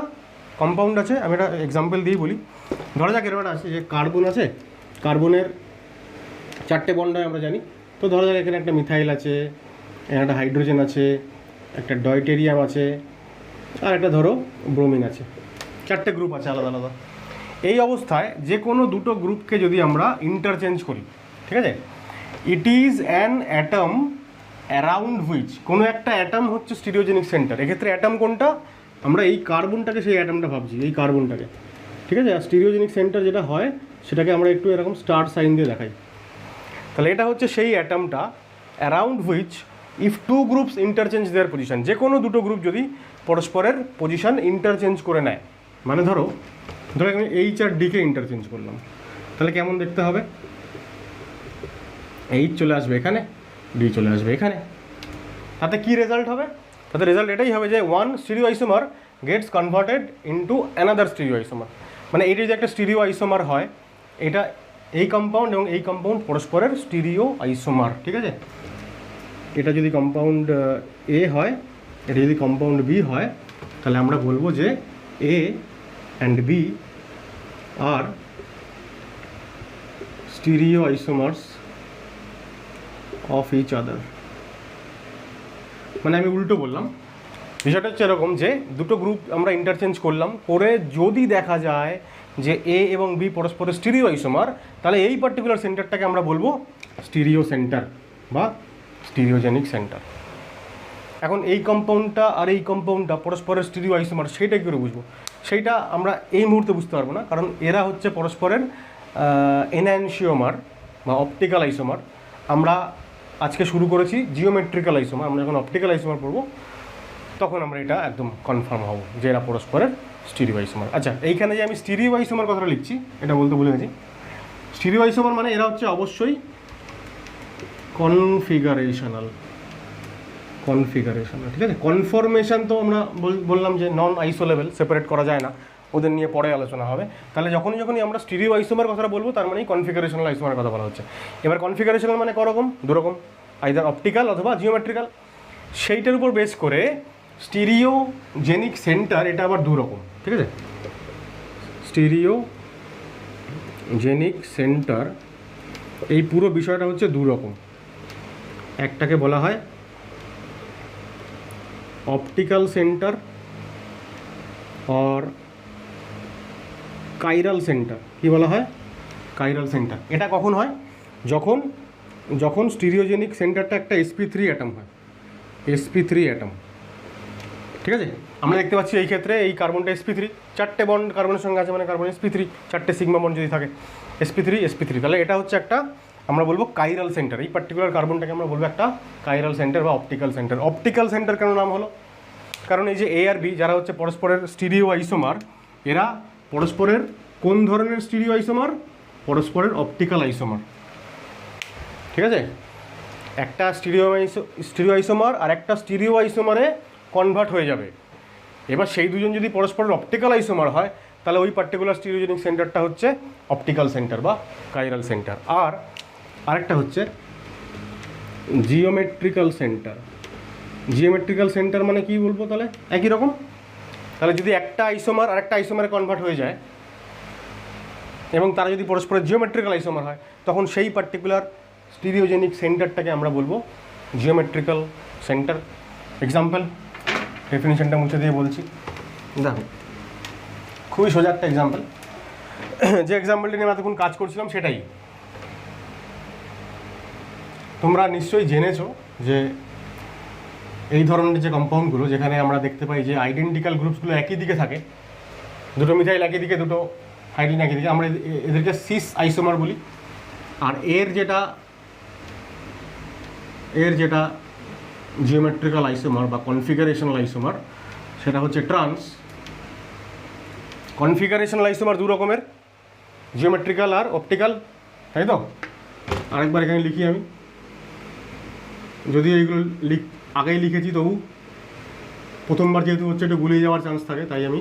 কম্পাউন্ড আছে, আমি একটা এক্সাম্পল দিয়ে বলি। ধরা যাক এরকম আছে যে কার্বন আছে, কার্বনের 4টে বন্ড হয় আমরা জানি। তো ধরা যাক এখানে একটা মিথাইল আছে, একটা হাইড্রোজেন আছে, একটা ডয়টেরিয়াম আছে, আর একটা ধরো ব্রোমিন আছে। 4টে গ্রুপ আছে আলাদা আলাদা। এই অবস্থায় যে কোনো দুটো গ্রুপকে যদি আমরা ইন্টারচেঞ্জ করি, ঠিক আছে, it is an atom around which, কোনো একটা অ্যাটম হচ্ছে স্টিরিওজেনিক সেন্টার। এক্ষেত্রে অ্যাটম কোনটা? আমরা এই কার্বনটাকে সেই অ্যাটমটা ভাবছি, এই কার্বনটাকে, ঠিক আছে। আর স্টিরিওজেনিক সেন্টার যেটা হয় সেটাকে আমরা একটু এরকম স্টার সাইন দিয়ে দেখাই। তাহলে এটা হচ্ছে সেই অ্যাটমটা around which if two groups interchange their position, যে কোনো দুটো গ্রুপ যদি পরস্পরের পজিশন ইন্টারচেঞ্জ করে নেয়, মানে ধরো আমি এইচ আর ডিকে ইন্টারচেঞ্জ করলাম, তাহলে কেমন দেখতে হবে? এইচ চলে আসবে এখানে, ডি চলে আসবে এখানে, তাতে কি রেজাল্ট হবে? তাতে রেজাল্ট এটাই হবে যে one stereoisomer gets converted into another stereoisomer. মানে এইটা যে একটা স্টিরিও আইসোমার হয়, এটা এই কম্পাউন্ড এবং এই কম্পাউন্ড পরস্পরের স্টিরিও আইসোমার, ঠিক আছে। এটা যদি কম্পাউন্ড এ হয়, এটা যদি কম্পাউন্ড বি হয়, তাহলে আমরা বলবো যে A and B are stereo isomers of each other. মানে আমি উল্টো বললাম, বিষয়টা হচ্ছে এরকম যে দুটো গ্রুপ আমরা ইন্টারচেঞ্জ করলাম, করে যদি দেখা যায় যে এ এবং বি পরস্পরের স্টিরিও আইসোমার, তাহলে এই পার্টিকুলার সেন্টারটাকে আমরা বলবো স্টিরিও সেন্টার বা স্টিরিওজেনিক সেন্টার। এখন এই কম্পাউন্ডটা আর এই কম্পাউন্ডটা পরস্পরের স্টিরিও আইসোমার, সেইটা কী করে বুঝবো? সেইটা আমরা এই মুহূর্তে বুঝতে পারবো না, কারণ এরা হচ্ছে পরস্পরের এনানশিওমার বা অপটিক্যাল আইসোমার। আমরা আজকে শুরু করেছি জিওমেট্রিক্যাল আইসোমার, আমরা যখন অপটিক্যাল আইসোমার পড়বো তখন আমরা এটা একদম কনফার্ম হব যে এরা পরস্পরের স্টিরিও আইসোমার। আচ্ছা, এইখানে যে আমি স্টিরিও আইসোমার কথাটা লিখছি, এটা বলতে ভুলে গেছি। স্টিরিও আইসোমার মানে এরা হচ্ছে অবশ্যই কনফিগারেশনাল, ঠিক আছে। কনফরমেশন তো আমরা বললাম যে নন আইসোলেবল, সেপারেট করা যায় না, ওদের নিয়ে পরে আলোচনা হবে। তাহলে যখনই আমরা স্টিরিও আইসোমার কথাটা বলবো, তার মানে কনফিগারেশনাল আইসোমারের কথা বলা হচ্ছে। এবার কনফিগারেশনাল মানে করকম, দুরকম, আইদার অপটিক্যাল অথবা জিওমেট্রিক্যাল। সেইটার উপর বেস করে স্টিরিওজেনিক সেন্টার এটা আবার দুরকম, ঠিক আছে। স্টিরিওজেনিক সেন্টার এই পুরো বিষয়টা হচ্ছে দুরকম। একটাকে বলা হয় অপটিক্যাল সেন্টার আর কাইরাল সেন্টার। কি বলা হয়? Chiral centre. এটা কখন হয়? যখন স্টিরিওজেনিক সেন্টারটা একটা sp3 অ্যাটম হয়, sp3 অ্যাটম, ঠিক আছে। আমরা দেখতে পাচ্ছি এই ক্ষেত্রে এই কার্বনটা sp3, চারটে বন্ড কার্বনের সঙ্গে আছে, মানে কার্বন sp3, চারটে সিগমা বন্ড যদি থাকে, sp3, তাহলে এটা হচ্ছে একটা, আমরা বলবো কাইরাল সেন্টার। এই পার্টিকুলার কার্বনটাকে আমরা বলবো একটা কাইরাল সেন্টার বা অপটিক্যাল সেন্টার। অপটিক্যাল সেন্টার কেন নাম হলো? কারণ এই যে এ আর বি যারা হচ্ছে পরস্পরের স্টিরিও আইসোমার, এরা পরস্পরের কোন ধরনের স্টিরিও আইসোমার? পরস্পরের অপটিক্যাল আইসোমার, ঠিক আছে। একটা স্টিরিও আইসোমার আর একটা স্টিরিও আইসোমারে কনভার্ট হয়ে যাবে। এবার সেই দুজন যদি পরস্পরের অপটিক্যাল আইসোমার হয়, তাহলে ওই পার্টিকুলার স্টিরিওজেনিক সেন্টারটা হচ্ছে অপটিক্যাল সেন্টার বা কাইরাল সেন্টার। আর আরেকটা হচ্ছে জিওমেট্রিক্যাল সেন্টার। জিওমেট্রিক্যাল সেন্টার মানে কি বলবো তাহলে? একই রকম। তাহলে যদি একটা আইসোমার আর একটা আইসোমারে কনভার্ট হয়ে যায় এবং তারা যদি পরস্পরের জিওমেট্রিক্যাল আইসোমার হয়, তখন সেই পার্টিকুলার স্টিরিওজেনিক সেন্টারটাকে আমরা বলবো জিওমেট্রিক্যাল সেন্টার। এক্সাম্পল, ডেফিনিশনটা মুছে দিয়ে বলছি, দেখো খুবই সোজা একটা এক্সাম্পল। যে এক্সাম্পলটি নিয়ে এতক্ষণ কাজ করছিলাম সেটাই। তোমরা নিশ্চয়ই জেনেছো যে এই ধরনের যে কম্পাউন্ডগুলো, যেখানে আমরা দেখতে পাই যে আইডেন্টিক্যাল গ্রুপসগুলো একই দিকে থাকে, দুটো মিথাইল একই দিকে, দুটো হাইড্রোজেন একই দিকে, আমরা এদেরকে সিস আইসোমার বলি। আর এর যেটা জিওমেট্রিক্যাল আইসোমার বা কনফিগারেশনাল আইসোমার, সেটা হচ্ছে ট্রান্স। কনফিগারেশনাল আইসোমার দু রকমের, জিওমেট্রিক্যাল আর অপটিক্যাল, তাই তো। আরেকবার এখানে লিখি আমি, যদি এইগুলো আগেই লিখেছি, তবু প্রথমবার যেহেতু হচ্ছে একটু গুলিয়ে যাওয়ার চান্স থাকে, তাই আমি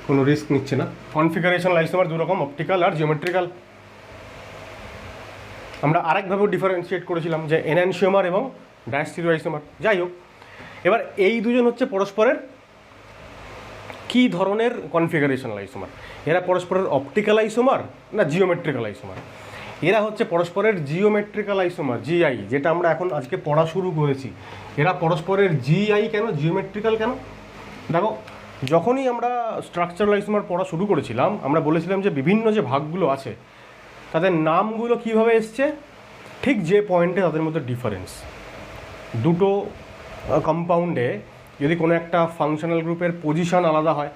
কোনো রিস্ক নিচ্ছি না। কনফিগারেশনাল আইসোমার দু রকম, অপটিক্যাল আর জিওমেট্রিক্যাল। আমরা আরেকভাবেও ডিফারেন্সিয়েট করেছিলাম যে এনানশিওমার এবং ডায়াস্টিরিও আইসোমার। যাই হোক, এবার এই দুজন হচ্ছে পরস্পরের কী ধরনের কনফিগারেশনাল আইসোমার? এরা পরস্পরের অপটিক্যাল আইসোমার না জিওমেট্রিক্যাল আইসোমার? এরা হচ্ছে পরস্পরের জিওমেট্রিক্যাল আইসোমার, জিআই, যেটা আমরা এখন আজকে পড়া শুরু করেছি। এরা পরস্পরের জিআই কেন, জিওমেট্রিক্যাল কেন? দেখো, যখনই আমরা স্ট্রাকচারাল আইসোমার পড়া শুরু করেছিলাম, আমরা বলেছিলাম যে বিভিন্ন যে ভাগগুলো আছে তাদের নামগুলো কীভাবে এসছে, ঠিক যে পয়েন্টে তাদের মধ্যে ডিফারেন্স। দুটো কম্পাউন্ডে যদি কোনো একটা ফাংশনাল গ্রুপের পজিশন আলাদা হয়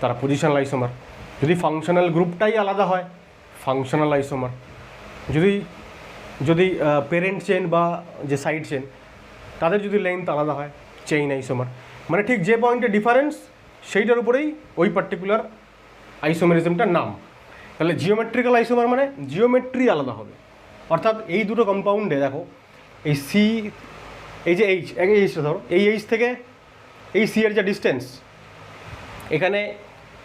তারা পজিশনাল আইসোমার, যদি ফাংশনাল গ্রুপটাই আলাদা হয় ফাংশনাল আইসোমার, যদি যদি প্যারেন্ট চেন বা যে সাইড চেন তাদের যদি লেন্থ আলাদা হয় চেইন আইসোমার। মানে ঠিক যে পয়েন্টে ডিফারেন্স সেইটার উপরেই ওই পার্টিকুলার আইসোমেরিজমটার নাম। তাহলে জিওমেট্রিক্যাল আইসোমার মানে জিওমেট্রি আলাদা হবে, অর্থাৎ এই দুটো কম্পাউন্ডে দেখো এই সি, এই যে এইচটা ধরো, এই এইচ থেকে এই সি এর যে ডিস্টেন্স, এখানে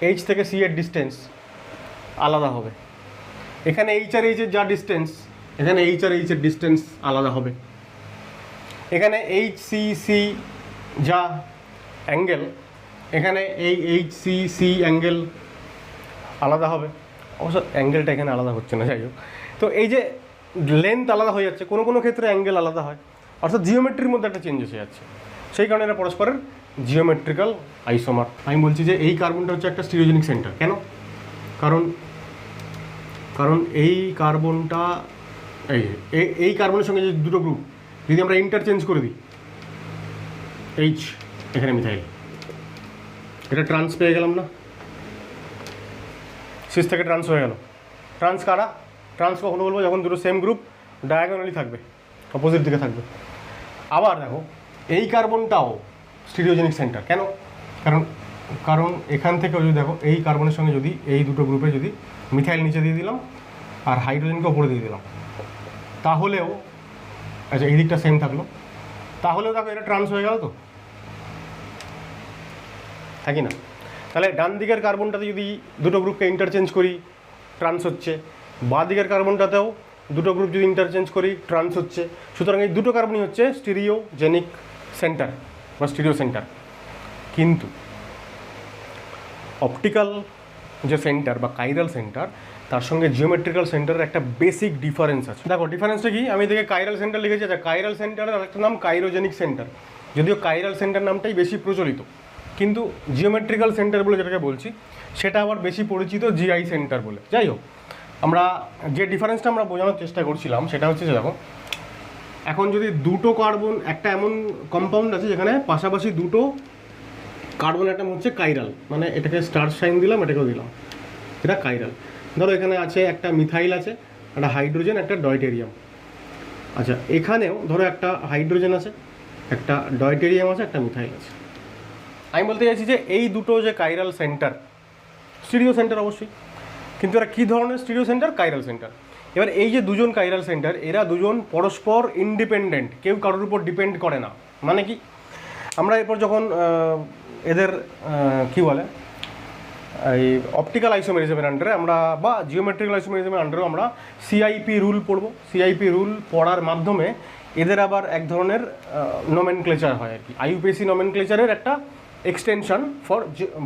এইচ থেকে সি এর ডিস্টেন্স আলাদা হবে। এখানে এইচ আর এইচের যা ডিস্টেন্স, এখানে এইচ আর এইচের ডিস্টেন্স আলাদা হবে। এখানে এইচ সি সি যা অ্যাঙ্গেল, এখানে এই এইচ সি সি অ্যাঙ্গেল আলাদা হবে। অবশ্য অ্যাঙ্গেলটা এখানে আলাদা হচ্ছে না, যাই হোক। তো এই যে লেন্থ আলাদা হয়ে যাচ্ছে, কোনো কোনো ক্ষেত্রে অ্যাঙ্গেল আলাদা হয়, অর্থাৎ জিওমেট্রির মধ্যে একটা চেঞ্জ এসে যাচ্ছে। সেই কারণে এরা পরস্পরের জিওমেট্রিক্যাল আইসোমার। আমি বলছি যে এই কার্বনটা হচ্ছে একটা স্টিরিওজেনিক সেন্টার। কেন? কারণ এই কার্বনটা এই কার্বনের সঙ্গে যে দুটো গ্রুপ যদি আমরা ইন্টারচেঞ্জ করে দিই, এইচ এখানে মিথাইল, এটা ট্রান্স পেয়ে গেলাম না, সিস থেকে ট্রান্স হয়ে গেল। ট্রান্স কারা? ট্রান্স কখনো বলবো যখন দুটো সেম গ্রুপ ডায়াগোনালি থাকবে, অপোজিট দিকে থাকবে। আবার দেখো এই কার্বনটাও স্টিরিওজেনিক সেন্টার। কেন? কারণ এখান থেকেও যদি দেখো এই কার্বনের সঙ্গে যদি এই দুটো গ্রুপে যদি মিথাইল নিচে দিয়ে দিলাম আর হাইড্রোজেনকে ওপরে দিয়ে দিলাম, তাহলেও আচ্ছা এই দিকটা সেম থাকলো, তাহলেও দেখো এটা ট্রান্স হয়ে গেল, তো থাকি না? তাহলে ডান দিকের কার্বনটাতে যদি দুটো গ্রুপকে ইন্টারচেঞ্জ করি ট্রান্স হচ্ছে, বাঁ দিকের কার্বনটাতেও দুটো গ্রুপ যদি ইন্টারচেঞ্জ করি ট্রান্স হচ্ছে। সুতরাং এই দুটো কার্বনই হচ্ছে স্টিরিওজেনিক সেন্টার বা স্টিরিও সেন্টার। কিন্তু অপটিক্যাল যে সেন্টার বা কাইরাল সেন্টার, তার সঙ্গে জিওমেট্রিক্যাল সেন্টারের একটা বেসিক ডিফারেন্স আছে। দেখো ডিফারেন্সটা কি? আমি এদিকে কাইরাল সেন্টার লিখেছি, আচ্ছা কাইরাল সেন্টারের আরেকটা নাম কাইরোজেনিক সেন্টার, যদিও কাইরাল সেন্টার নামটাই বেশি প্রচলিত, কিন্তু জিওমেট্রিক্যাল সেন্টার বলে যেটাকে বলছি সেটা আবার বেশি পরিচিত জিআই সেন্টার বলে। যাই হোক, আমরা যে ডিফারেন্সটা আমরা বোঝানোর চেষ্টা করছিলাম সেটা হচ্ছে যে দেখো এখন যদি দুটো কার্বন, একটা এমন কম্পাউন্ড আছে যেখানে পাশাপাশি দুটো কার্বন অ্যাটম হচ্ছে কাইরাল, মানে এটাকে স্টার সাইন দিলাম, এটাকেও দিলাম, এটা কাইরাল। ধরো এখানে আছে একটা মিথাইল আছে, একটা হাইড্রোজেন, একটা ডয়টেরিয়াম। আচ্ছা এখানেও ধরো একটা হাইড্রোজেন আছে, একটা ডয়টেরিয়াম আছে, একটা মিথাইল আছে। আমি বলতে চাইছি যে এই দুটো যে কাইরাল সেন্টার, স্টিরিও সেন্টার অবশ্যই, কিন্তু এরা কী ধরনের স্টিরিও সেন্টার? Chiral centre. এবার এই যে দুজন কাইরাল সেন্টার, এরা দুজন পরস্পর ইন্ডিপেন্ডেন্ট, কেউ কারোর উপর ডিপেন্ড করে না। মানে কি, আমরা এরপর যখন এদের কি বলে এই অপটিক্যাল আইসোমেরিজমের আন্ডারে আমরা বা জিওমেট্রিক্যাল আইসোমেরিজমের আন্ডারেও আমরা সিআইপি রুল পড়বো। সিআইপি রুল পড়ার মাধ্যমে এদের আবার এক ধরনের নমেনক্লেচার হয় আর কি, আইইউপিএসি নমেনক্লেচারের একটা এক্সটেনশন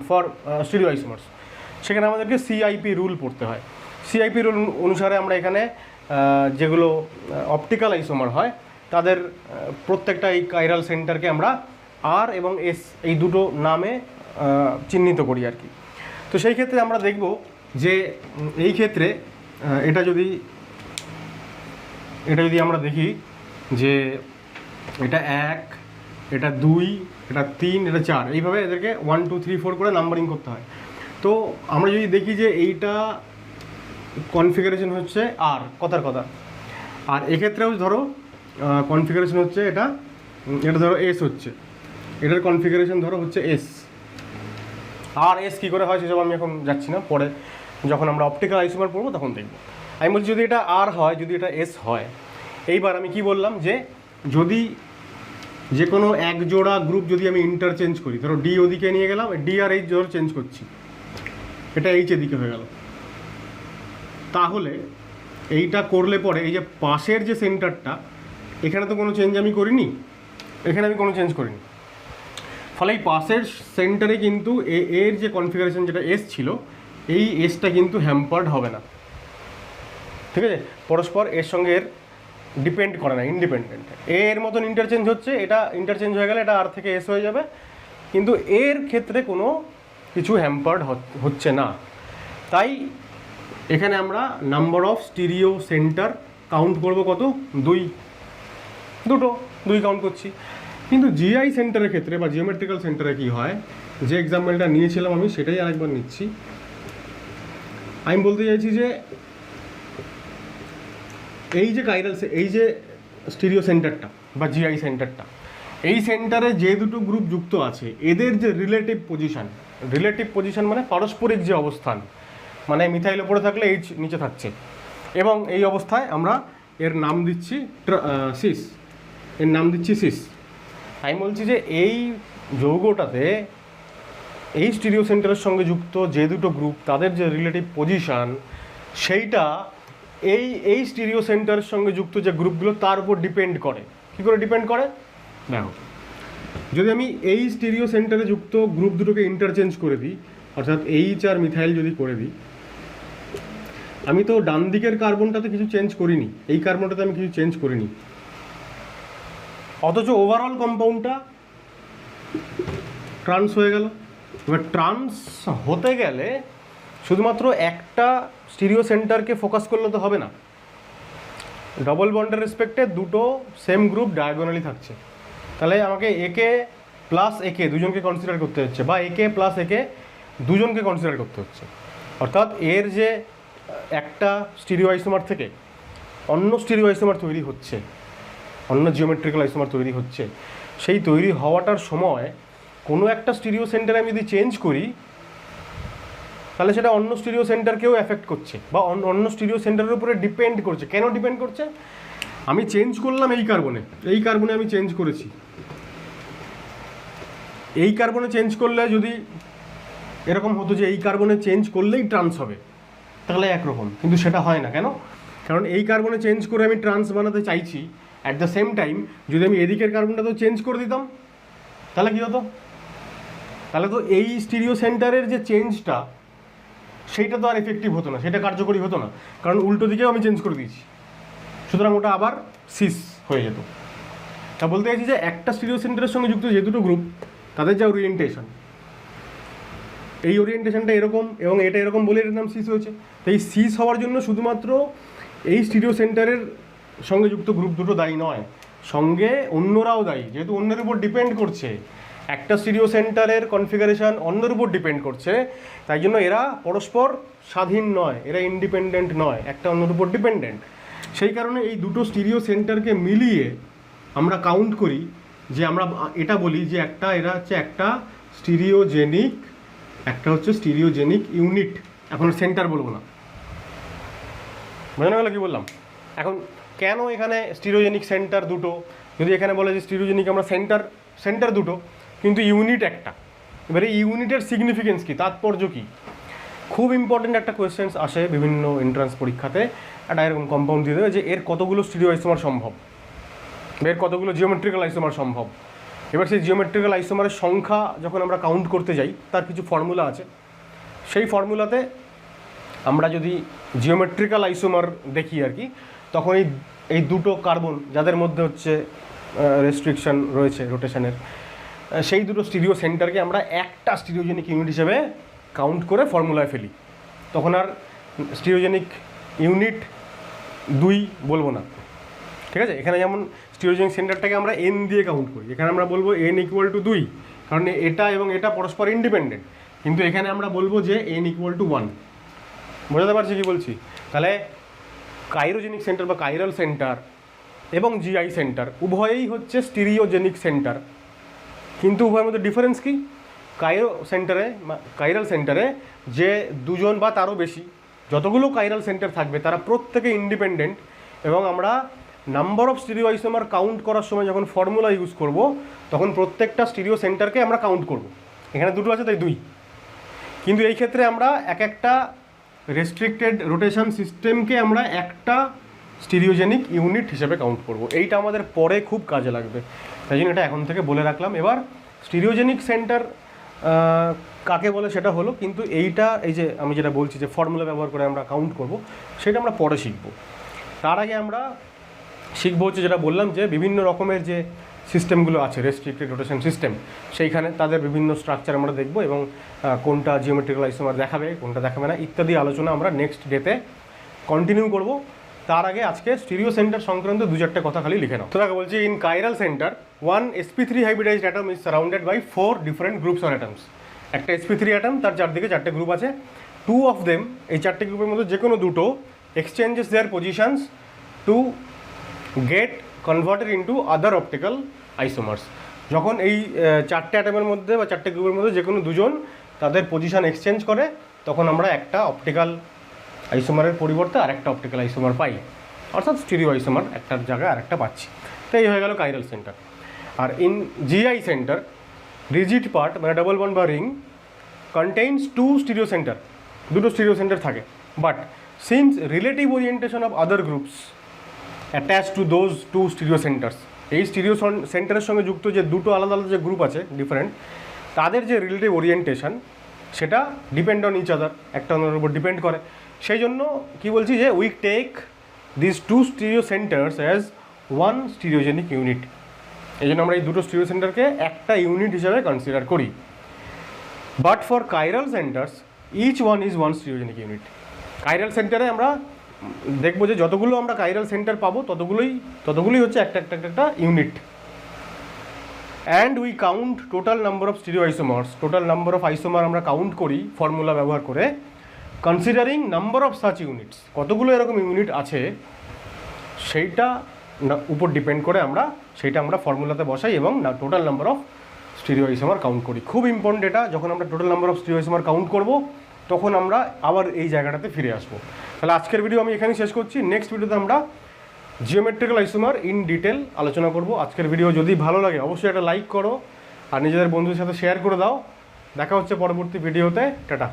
ফর স্টিরিও আইসোমার্স। সেখানে আমাদেরকে সিআইপি রুল পড়তে হয়। সিআইপি রুল অনুসারে আমরা এখানে যেগুলো অপটিক্যাল আইসোমার হয় তাদের প্রত্যেকটা এই কাইরাল সেন্টারকে আমরা আর এবং এস এই দুটো নামে চিহ্নিত করি আর কি। তো সেই ক্ষেত্রে আমরা দেখব যে এই ক্ষেত্রে এটা যদি আমরা দেখি যে এটা 1, এটা 2, এটা 3, এটা 4, এইভাবে এদেরকে 1 2 3 4 করে নাম্বারিং করতে হয়। তো আমরা যদি দেখি যে এইটা কনফিগারেশন হচ্ছে আর কথার কথা, আর এক্ষেত্রেও ধরো কনফিগারেশন হচ্ছে এটা ধরো এস হচ্ছে, এটার কনফিগারেশন ধরো হচ্ছে এস। আর এস কী করে হয় সেসব আমি এখন যাচ্ছি না, পরে যখন আমরা অপটিক্যাল আইসোমার পড়বো তখন দেখব। আমি বলছি যদি এটা আর হয়, যদি এটা এস হয়, এইবার আমি কি বললাম যে যদি যে কোনো এক জোড়া গ্রুপ যদি আমি ইন্টারচেঞ্জ করি, ধরো ডি ওদিকে নিয়ে গেলাম, ডি আর এইচ ধরো চেঞ্জ করছি, এটা এইচ এদিকে হয়ে গেল, তাহলে এইটা করলে পরে এই যে পাশের যে সেন্টারটা, এখানে তো কোনো চেঞ্জ আমি করিনি, এখানে আমি কোনো চেঞ্জ করিনি, ফলে এই পাশের সেন্টারে কিন্তু এর যে কনফিগারেশন যেটা এস ছিল, এই এসটা কিন্তু হ্যাম্পার্ড হবে না, ঠিক আছে? পরস্পর এর সঙ্গে এর ডিপেন্ড করে না, ইন্ডিপেন্ডেন্ট। এর মতন ইন্টারচেঞ্জ হচ্ছে, এটা ইন্টারচেঞ্জ হয়ে গেলে এটা আর থেকে এস হয়ে যাবে, কিন্তু এর ক্ষেত্রে কোনো কিছু হ্যাম্পার্ড হচ্ছে না। তাই এখানে আমরা number of stereo centre count করব কত? 2 কাউন্ট করছি। কিন্তু জিআই সেন্টারের ক্ষেত্রে বা জিওমেট্রিক্যাল সেন্টারে কি হয়, যে এক্সাম্পলটা নিয়েছিলাম আমি সেটাই আরেকবার নিচ্ছি। আমি বলতে চাইছি যে এই যে এই যে স্টিরিও সেন্টারটা বা জিআই সেন্টারটা, এই সেন্টারে যে দুটো গ্রুপ যুক্ত আছে এদের যে রিলেটিভ পজিশন মানে পারস্পরিক যে অবস্থান, মানে মিথাইল ওপরে থাকলে এইচ নিচে থাকছে, এবং এই অবস্থায় আমরা এর নাম দিচ্ছি সিস, এর নাম দিচ্ছি সিস। আমি বলছি যে এই যৌগটাতে এই স্টিরিও সেন্টারের সঙ্গে যুক্ত যে দুটো গ্রুপ তাদের যে রিলেটিভ পজিশন, সেইটা এই স্টিরিও সেন্টারের সঙ্গে যুক্ত যে গ্রুপগুলো তার উপর ডিপেন্ড করে। কী করে ডিপেন্ড করে দেখো, যদি আমি এই স্টিরিও সেন্টারে যুক্ত গ্রুপ দুটোকে ইন্টারচেঞ্জ করে দিই, অর্থাৎ এইচ আর মিথাইল যদি করে দিই, আমি তো ডান দিকের কার্বনটাতে কিছু চেঞ্জ করিনি, এই কার্বনটাতে আমি কিছু চেঞ্জ করিনি, অথচ ওভারঅল কম্পাউন্ডটা ট্রান্স হয়ে গেল। এবার ট্রান্স হতে গেলে শুধুমাত্র একটা স্টিরিও সেন্টারকে ফোকাস করলে তো হবে না, ডবল বন্ডের রেসপেক্টে দুটো সেম গ্রুপ ডায়াগোনালি থাকছে, তাহলে আমাকে একে প্লাস একে দুজনকে কনসিডার করতে হচ্ছে, বা একে প্লাস একে দুজনকে কনসিডার করতে হচ্ছে। অর্থাৎ এর যে একটা স্টিরিও আইসোমার থেকে অন্য স্টিরিও আইসোমার তৈরি হচ্ছে, অন্য জিওমেট্রিক্যাল আইসোমার তৈরি হচ্ছে, সেই তৈরি হওয়াটার সময় কোনো একটা স্টিরিও সেন্টারে আমি যদি চেঞ্জ করি তাহলে সেটা অন্য স্টিরিও সেন্টারকেও এফেক্ট করছে বা অন্য স্টিরিও সেন্টারের উপরে ডিপেন্ড করছে। কেন ডিপেন্ড করছে? আমি চেঞ্জ করলাম এই কার্বনে আমি চেঞ্জ করেছি, এই কার্বনে চেঞ্জ করলে যদি এরকম হতো যে এই কার্বনে চেঞ্জ করলেই ট্রান্স হবে তাহলে একরকম, কিন্তু সেটা হয় না। কেন? কারণ এই কার্বনে চেঞ্জ করে আমি ট্রান্স বানাতে চাইছি, অ্যাট দ্য সেম টাইম যদি আমি এদিকের কার্বনটাতেও চেঞ্জ করে দিতাম তাহলে কী হতো? তাহলে তো এই স্টিরিও সেন্টারের যে চেঞ্জটা সেইটা তো আর এফেক্টিভ হতো না, সেটা কার্যকরী হতো না, কারণ উল্টো দিকেও আমি চেঞ্জ করে দিয়েছি, সুতরাং ওটা আবার সিস হয়ে যেত। তা বলতে চাইছি যে একটা স্টিরিও সেন্টারের সঙ্গে যুক্ত যে দুটো গ্রুপ তাদের যা ওরিয়েন্টেশন, এই ওরিয়েন্টেশনটা এরকম এবং এটা এরকম বলে এটার নাম সিস হয়েছে। তো এই সিস হওয়ার জন্য শুধুমাত্র এই স্টিরিও সেন্টারের সঙ্গে যুক্ত গ্রুপ দুটো দায়ী নয়, সঙ্গে অন্যরাও দায়ী, যেহেতু অন্যের উপর ডিপেন্ড করছে। একটা স্টিরিও সেন্টারের কনফিগারেশন অন্যের উপর ডিপেন্ড করছে, তাই জন্য এরা পরস্পর স্বাধীন নয়, এরা ইন্ডিপেন্ডেন্ট নয়, একটা অন্যের উপর ডিপেন্ডেন্ট। সেই কারণে এই দুটো স্টিরিও সেন্টারকে মিলিয়ে আমরা কাউন্ট করি, যে আমরা এটা বলি যে এরা হচ্ছে একটা স্টিরিওজেনিক ইউনিট। এখন সেন্টার বলবো না, বোঝানো গেল কি বললাম? এখন কেন এখানে স্টিরিওজেনিক সেন্টার দুটো, যদি এখানে বলে যে স্টিরিওজেনিক আমরা সেন্টার দুটো কিন্তু ইউনিট একটা, এবারে ইউনিটের সিগনিফিকেন্স কী, তাৎপর্য কী? খুব ইম্পর্টেন্ট একটা কোয়েশ্চেন্স আসে বিভিন্ন এন্ট্রান্স পরীক্ষাতে, একটা এরকম কম্পাউন্ড দিয়ে দেবে যে এর কতগুলো স্টিরিও আইসোমার সম্ভব, এর কতগুলো জিওমেট্রিক্যাল আইসোমার সম্ভব। এবার সেই জিওমেট্রিক্যাল আইসোমারের সংখ্যা যখন আমরা কাউন্ট করতে যাই তার কিছু ফর্মুলা আছে, সেই ফর্মুলাতে আমরা যদি জিওমেট্রিক্যাল আইসোমার দেখি আর কি, তখন এই দুটো কার্বন যাদের মধ্যে হচ্ছে রেস্ট্রিকশন রয়েছে রোটেশনের, সেই দুটো স্টিরিও সেন্টারকে আমরা একটা স্টিরিওজেনিক ইউনিট হিসেবে কাউন্ট করে ফর্মুলায় ফেলি। তখন আর স্টিরিওজেনিক ইউনিট 2 বলবো না, ঠিক আছে? এখানে যেমন স্টিরিওজেনিক সেন্টারটাকে আমরা n দিয়ে কাউন্ট করি, এখানে আমরা বলবো n = 2, কারণ এটা এবং এটা পরস্পর ইন্ডিপেন্ডেন্ট, কিন্তু এখানে আমরা বলবো যে n = 1। বোঝাতে পারছি কি বলছি? তাহলে কাইরোজেনিক সেন্টার বা কাইরাল সেন্টার এবং জিআই সেন্টার উভয়েই হচ্ছে স্টিরিওজেনিক সেন্টার, কিন্তু উভয়ের মধ্যে ডিফারেন্স কি? কাইরাল সেন্টারে যে দুজন বা তারও বেশি যতগুলো কাইরাল সেন্টার থাকবে তারা প্রত্যেকে ইন্ডিপেন্ডেন্ট, এবং আমরা number of stereo isomer count করার সময় যখন ফর্মুলা ইউজ করব তখন প্রত্যেকটা স্টিরিও সেন্টারকে আমরা কাউন্ট করব। এখানে দুটো আছে তাই 2, কিন্তু এই ক্ষেত্রে আমরা একটা রেস্ট্রিক্টেড রোটেশন সিস্টেমকে আমরা একটা স্টিরিওজেনিক ইউনিট হিসেবে কাউন্ট করব। এইটা আমাদের পরে খুব কাজে লাগবে, তাই জন্য এটা এখন থেকে বলে রাখলাম। এবার স্টিরিওজেনিক সেন্টার কাকে বলে সেটা হলো, কিন্তু এইটা এই যে আমি যেটা বলছি যে ফর্মুলা ব্যবহার করে আমরা কাউন্ট করব, সেটা আমরা পরে শিখব। তার আগে আমরা শিখবো হচ্ছে যেটা বললাম যে বিভিন্ন রকমের যে সিস্টেমগুলো আছে রেস্ট্রিক্টেড রোটেশন সিস্টেম, সেইখানে তাদের বিভিন্ন স্ট্রাকচার আমরা দেখব, এবং কোনটা জিওমেট্রিক্যাল আইসোমার দেখাবে কোনটা দেখাবে না ইত্যাদি আলোচনা আমরা নেক্সট ডেতে কন্টিনিউ করব। তার আগে আজকে স্টিরিও সেন্টার সংক্রান্ত 2-4 কথা খালি লিখে নাও। তো দেখো বলছি, in chiral centre 1 sp3 hybridized atom is surrounded by 4 different groups or atoms. একটা sp3 অ্যাটম, তার চারদিকে 4টে গ্রুপ আছে। 2 অফ দেম, এই 4টে গ্রুপের মধ্যে যে কোনো দুটো exchanges their positions to get converted into other optical isomers. যখন এই 4টে অ্যাটমের মধ্যে বা 4টে গ্রুপের মধ্যে যে কোনো দুজন তাদের পজিশন এক্সচেঞ্জ করে, তখন আমরা একটা অপটিক্যাল আইসোমারের পরিবর্তে আরেকটা অপটিক্যাল আইসোমার পাই, অর্থাৎ স্টিরিও আইসোমার একটার জায়গায় আরেকটা পাচ্ছি। তো এই হয়ে গেল কাইরাল সেন্টার। আর in GI centre, rigid part মানে ডাবল বন্ড বা রিং কন্টেইনস 2 স্টিরিও সেন্টার, দুটো স্টিরিও সেন্টার থাকে। But since relative orientation of other groups attach to those 2 stereo saunters, এই স্টিরিও সেন্টারের সঙ্গে যুক্ত যে দুটো আলাদা আলাদা যে গ্রুপ আছে ডিফারেন্ট, তাদের যে রিলেটিভ ওরিয়েন্টেশন সেটা ডিপেন্ড অন ইচ আদার, একটা অন্যের উপর ডিপেন্ড করে। সেই জন্য কি বলছি যে we take this 2 stereo centres as 1 stereogenic unit. এই জন্য আমরা এই দুটো স্টিরিও সেন্টারকে একটা ইউনিট হিসাবে কনসিডার করি। But for chiral centres each one is 1 stereogenic unit. Chiral সেন্টারে আমরা দেখবো যে যতগুলো আমরা কাইরাল সেন্টার পাবো ততগুলোই হচ্ছে একটা unit. And we count total number of stereo isomers, total number of isomer আমরা কাউন্ট করি ফর্মুলা ব্যবহার করে, considering number of such units, কতগুলো এরকম ইউনিট আছে সেইটা উপর ডিপেন্ড করে আমরা ফর্মুলাতে বসাই এবং total number of stereo isomer count করি। খুব ইম্পর্টেন্ট এটা, যখন আমরা total number of stereo isomer count করব তখন আমরা আবার এই জায়গাটাতে ফিরে আসবো। তাহলে আজকের ভিডিও আমি এখানেই শেষ করছি। নেক্সট ভিডিওতে আমরা জিওমেট্রিক্যাল আইসোমার ইন ডিটেল আলোচনা করব। আজকের ভিডিও যদি ভালো লাগে অবশ্যই একটা লাইক করো আর নিজেদের বন্ধুদের সাথে শেয়ার করে দাও। দেখা হচ্ছে পরবর্তী ভিডিওতে। টাটা।